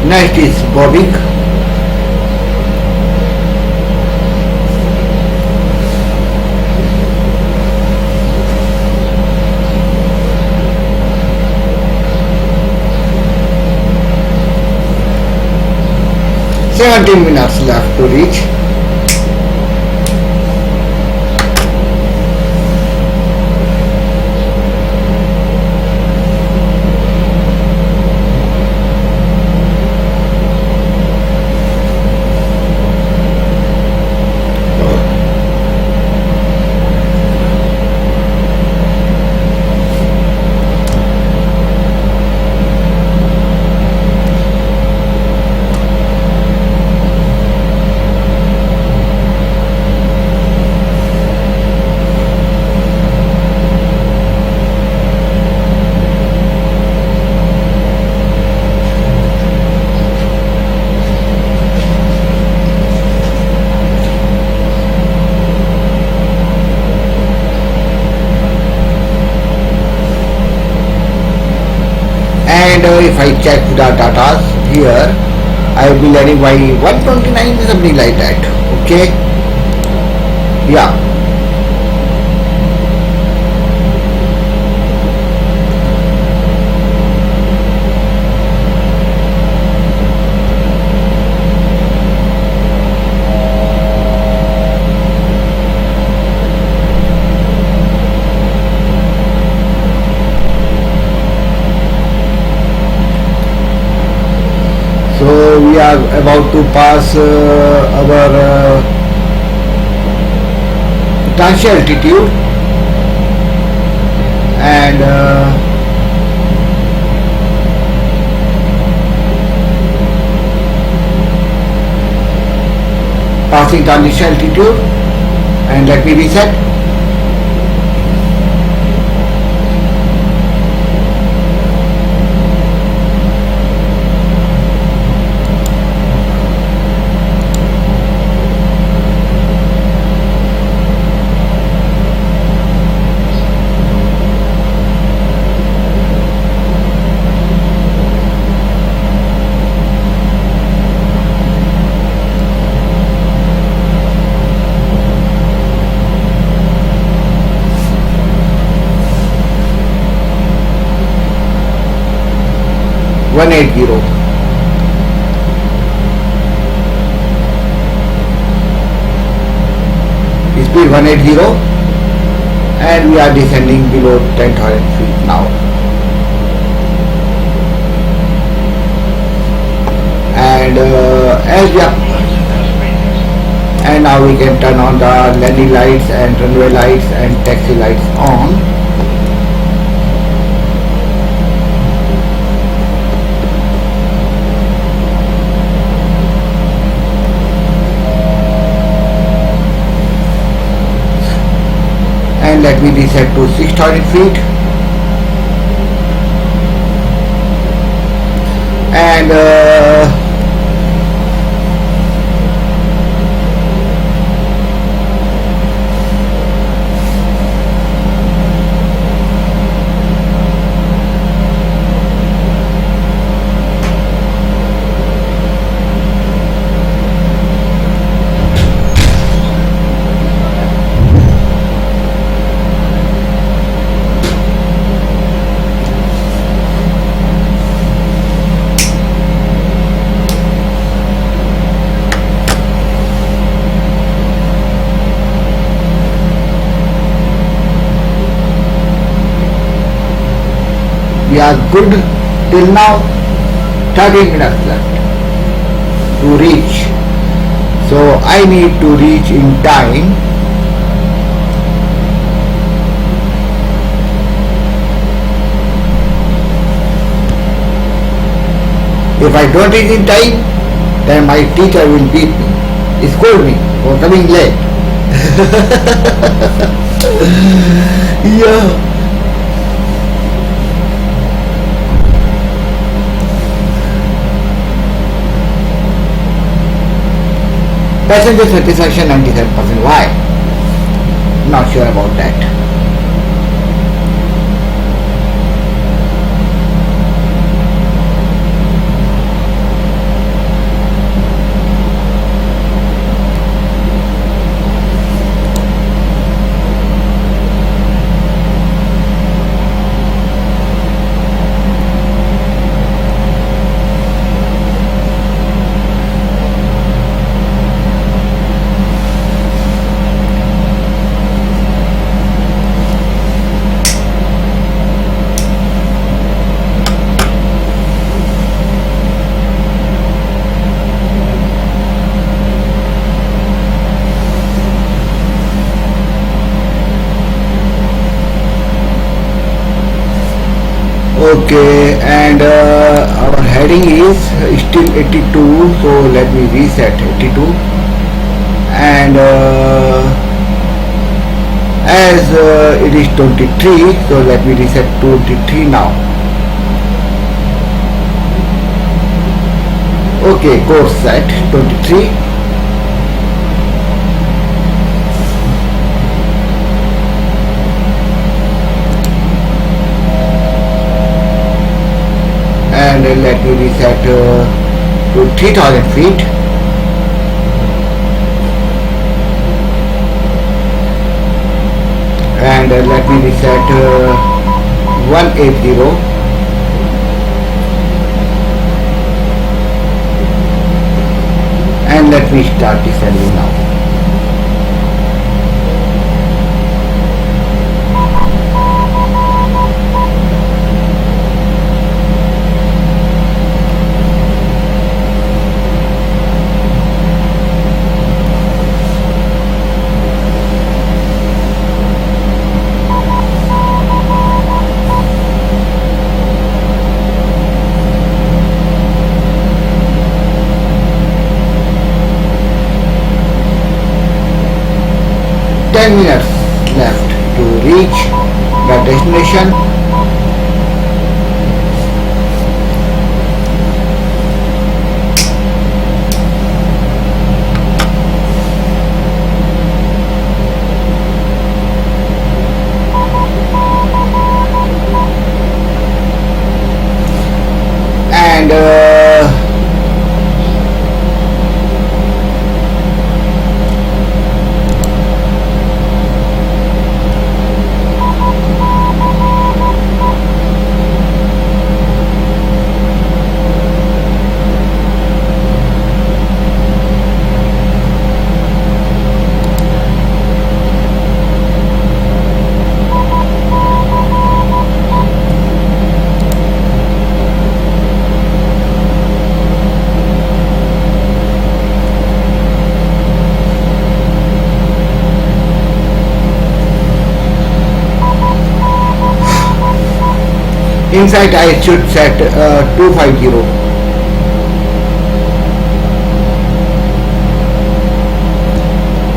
next is bobbing. Seventeen minutes left to reach. And if I check the data here, I will be landing by 129 something like that. Okay, yeah. So we are about to pass our transient altitude, and passing transient altitude, and let me reset. One 80. Speed 180, and we are descending below 10,000 feet now. And as we are, and now we can turn on the landing lights and runway lights and taxi lights on. And let me reset to 6,000 feet, and we are good till now. 30 minutes left to reach. So I need to reach in time. If I don't reach in time, then my teacher will beat me, scold me for coming late. Yeah. Passenger satisfaction 97%. Why? Not sure about that. Okay, and our heading is still 82, so let me reset 82. And as it is 23, so let me reset 23 now. Okay, course set 23. And let me reset to 3000 feet. And let me reset 180. And let me start descending now. Minutes left to reach the destination. And inside I should set 250.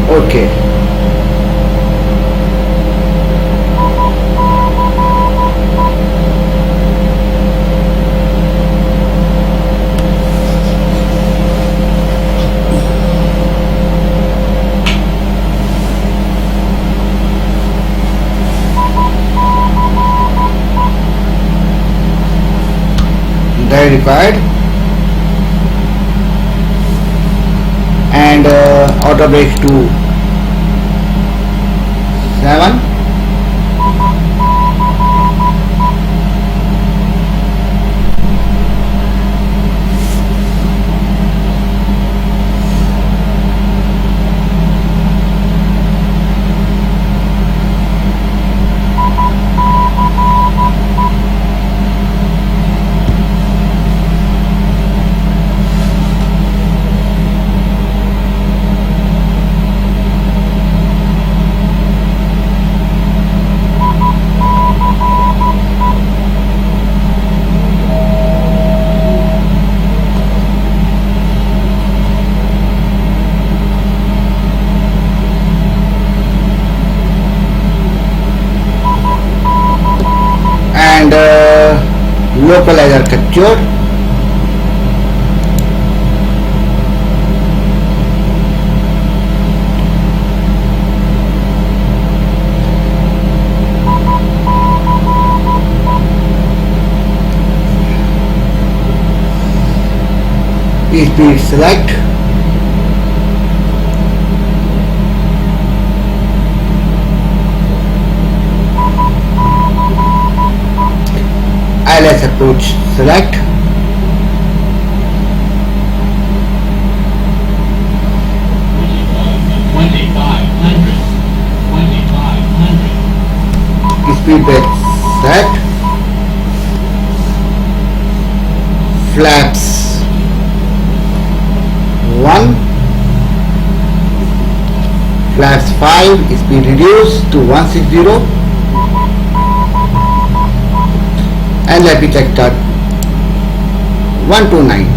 Okay. That required. And auto brakes to 7. localizer captured. Speed select. ILS approach select. Speed brake set. Flaps 1. Flaps 5. Speed reduced to 160. And let me check that 129.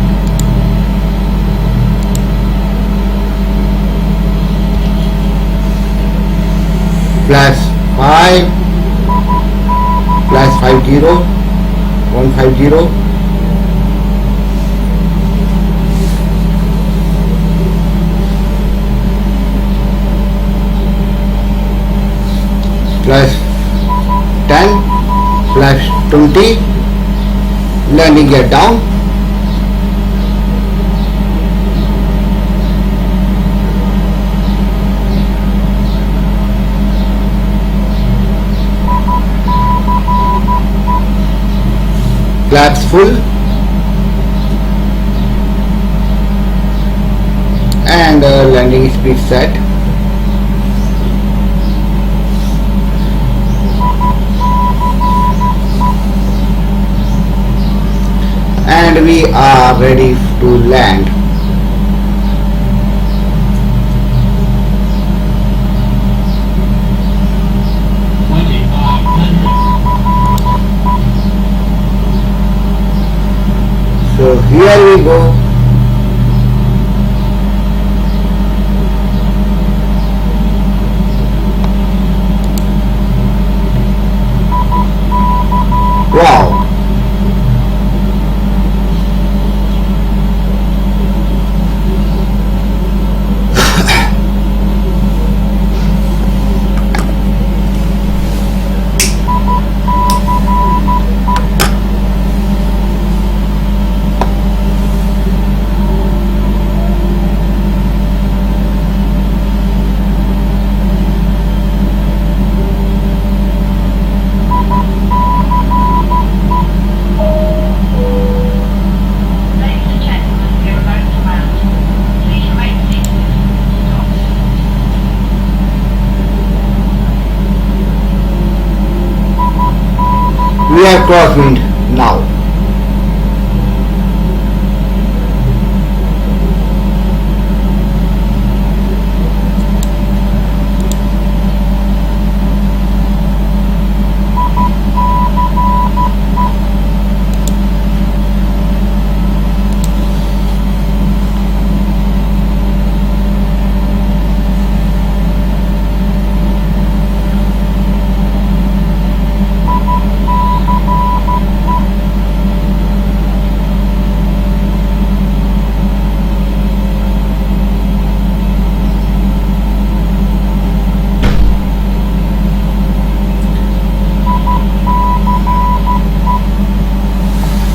Flash 5, flash 50, 150. Flash 10, flash 20, landing gear down, flaps full, and landing speed set. And we are ready to land. So here we go. Wow. We are crosswind now.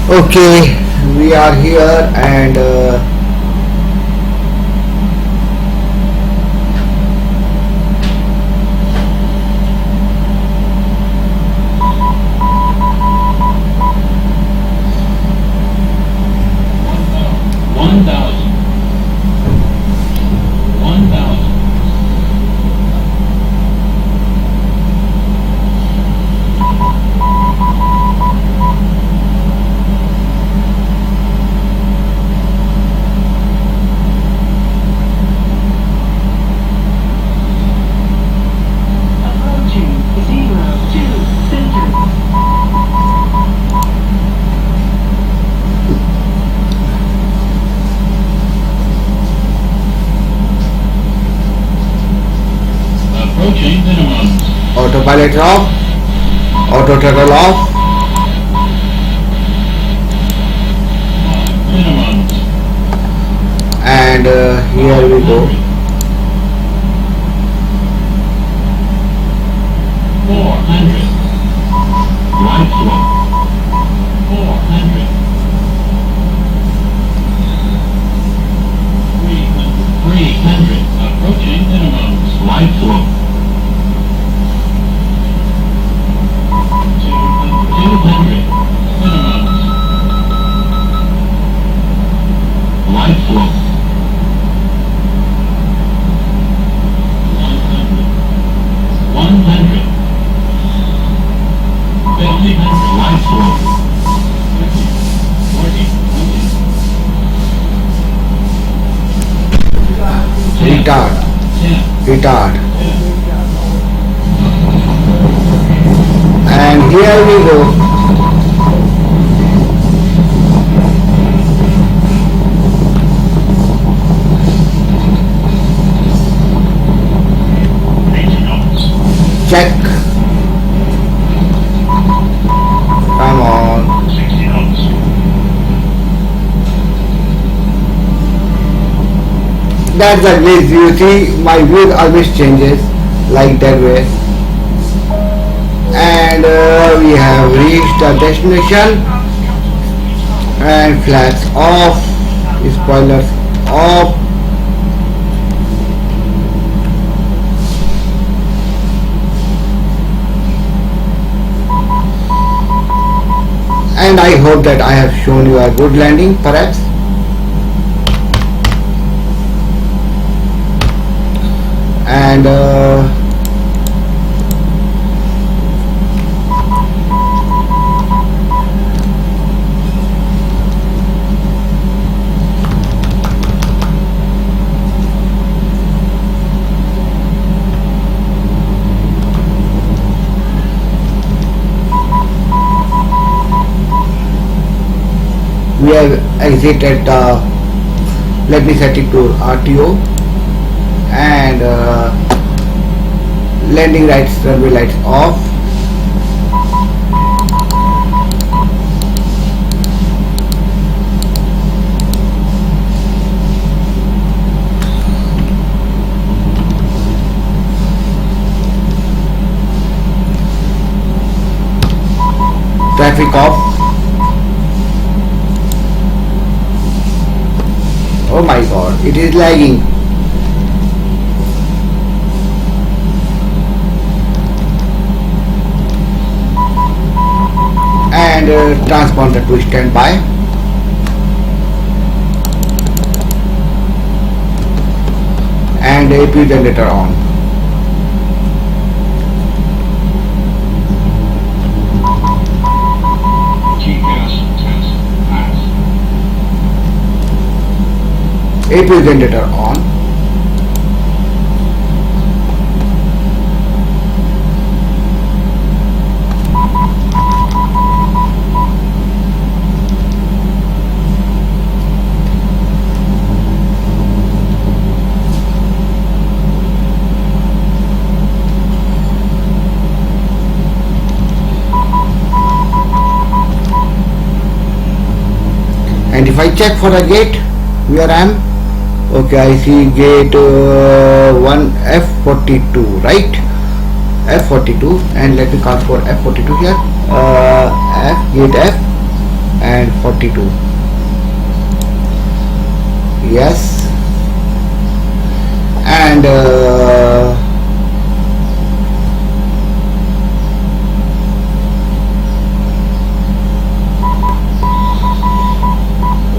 Okay, we are here and autopilot off, auto throttle off. minimums. And here we go. 400. Right slope. 400. 300. Approaching minimums. Right slope. 200. Minimums. Right slope. 100. 50. Right slope. 50. 40. 20. Retard. 10. Retard. And here we go. Check. Come on. 60 knots. That's the glitch. You see, my view always changes like that way. And we have reached the destination. And flags off. Spoilers off. And I hope that I have shown you a good landing, perhaps. And we have exited the, let me set it to RTO, and landing lights, runway lights off. Traffic off. Oh my god, it is lagging. And transponder to standby. And AP generator on. GPS test pass. AP generator on. And if I check for the gate where I am, okay, I see gate 1 F42, right? F42, and let me call for F42 here. Gate F and 42. Yes. And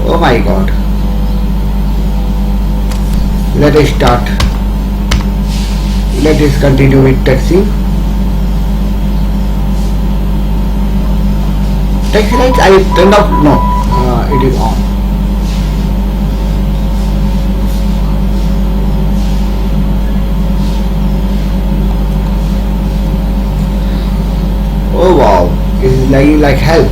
oh my god. Let us start. Let us continue with taxi. Taxi lights I turned off. No, it is on. Oh wow, it is lagging like hell.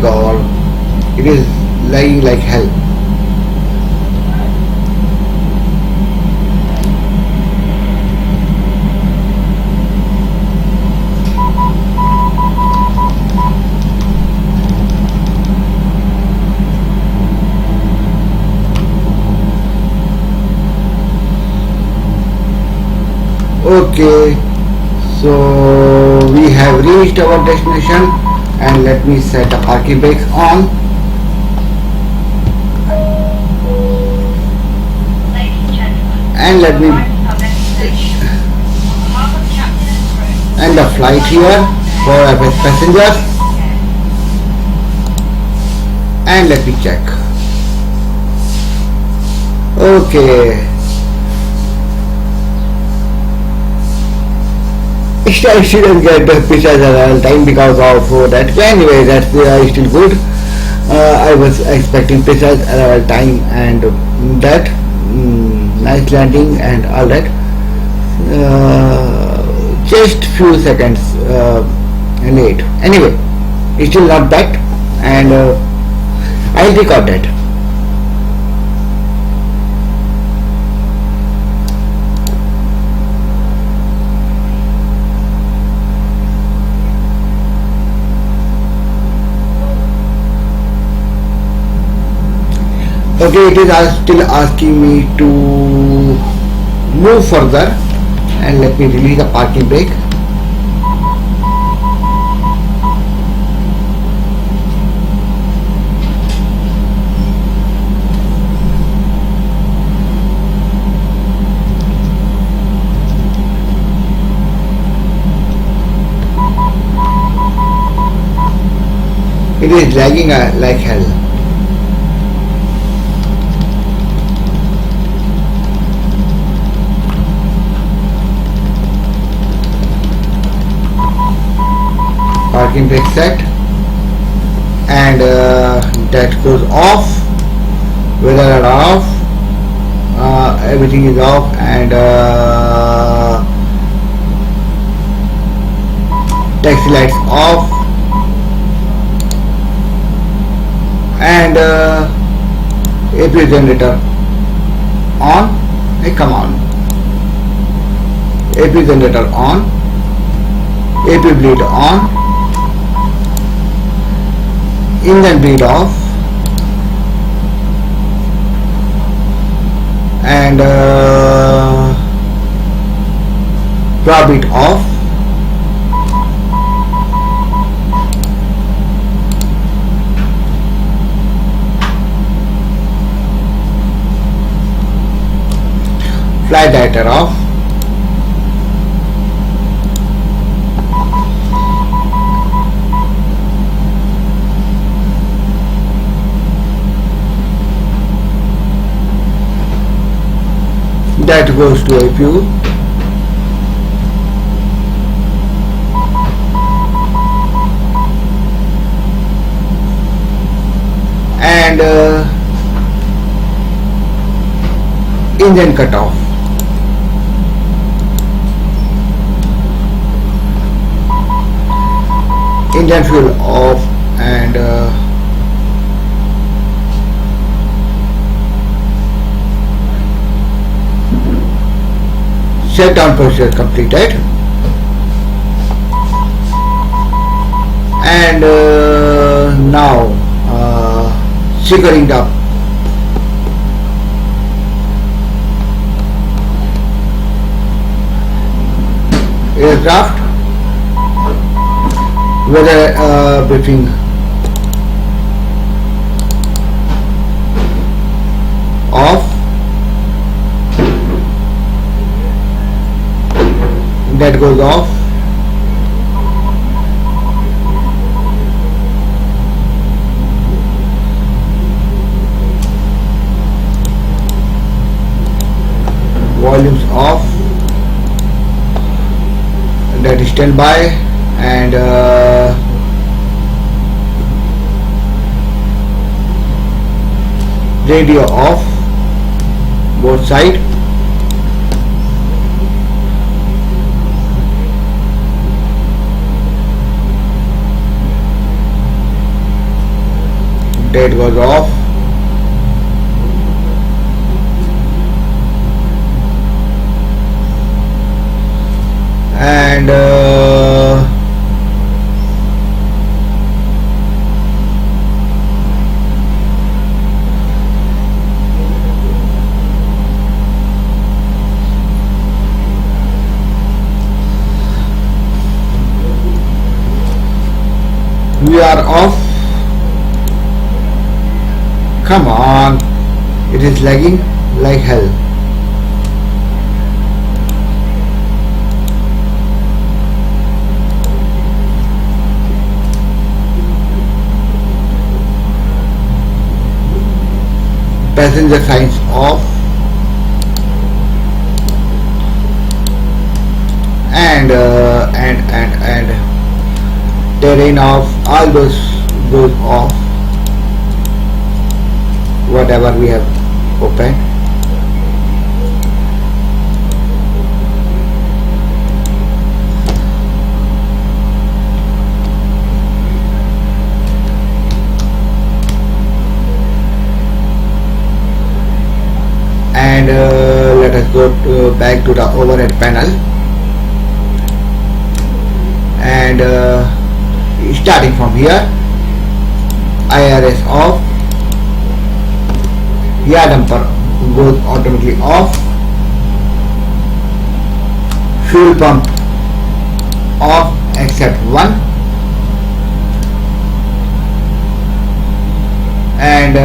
god, it is lagging like hell. Okay, so we have reached our destination, and let me set the parking brakes on. Ladies and gentlemen, And let me arrived at our destination. On behalf of the captain and crew, end the flight here for our passengers, and let me check. Okay. I shouldn't get the pictures at all time because of that. Anyway, that's still good. I was expecting pictures at all time, and that nice landing and all that. Just few seconds late. Anyway, it's still not bad, and I'll record that. Okay, it is still asking me to move further, and let me release the parking brake. It is lagging like hell. Parking brake set, and that goes off. Weather are off, everything is off, and taxi lights off, and AP generator on. Hey, come on. AP generator on, AP bleed on, engine bleed off, and prop it off, flight director off, that goes to APU, and engine cut off. Engine fuel off, and shutdown procedure completed, and now securing the aircraft, weather briefing off, that goes off, volumes off, that is standby, and radio off, both side, That was off. And we are off. Come on, it is lagging like hell. Passenger signs off. And terrain off, all those goes off, whatever we have opened. And let us go back to the overhead panel, and starting from here, IRS off, air damper goes automatically off, fuel pump off except one, and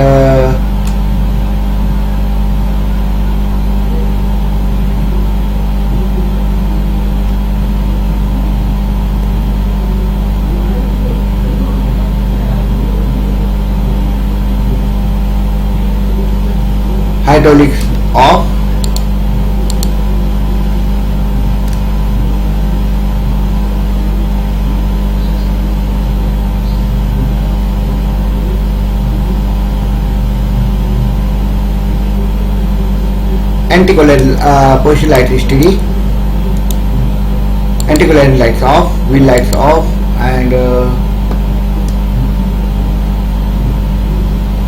hydraulics off, anti-collision position light is steady, anti-collision lights off, wheel lights off, and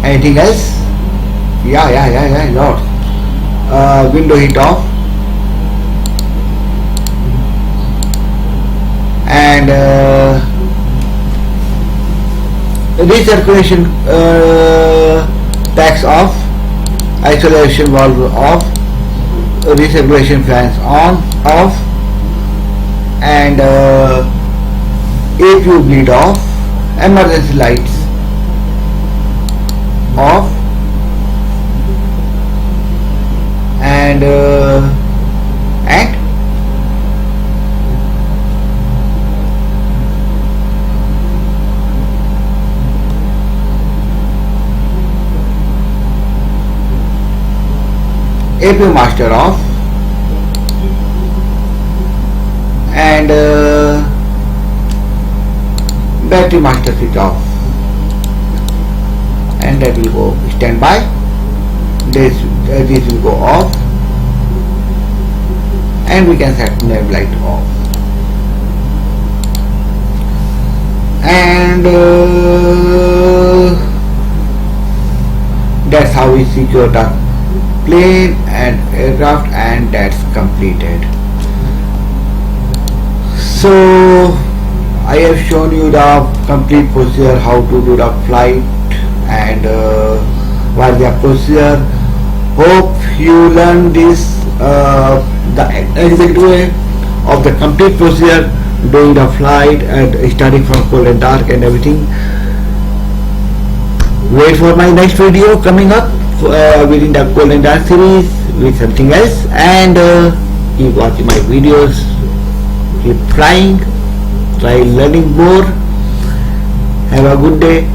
anything else? Yeah, lots. Window heat off, and recirculation packs off, isolation valve off, recirculation fans on, off, and APU bleed off, emergency lights off, and APU master off, and battery master switch off, and that will go standby. This will go off, and we can set nav light off, and that's how we secure the plane and aircraft, and that's completed. So I have shown you the complete procedure, how to do the flight, and what the procedure. Hope you learn this, the exact way of the complete procedure, doing the flight and starting from cold and dark and everything. Wait for my next video coming up within the cold and dark series with something else, and keep watching my videos, keep trying, try learning more. Have a good day.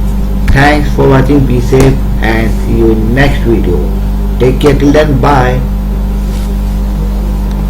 Thanks for watching. Be safe and see you in next video. Take care till then. Bye.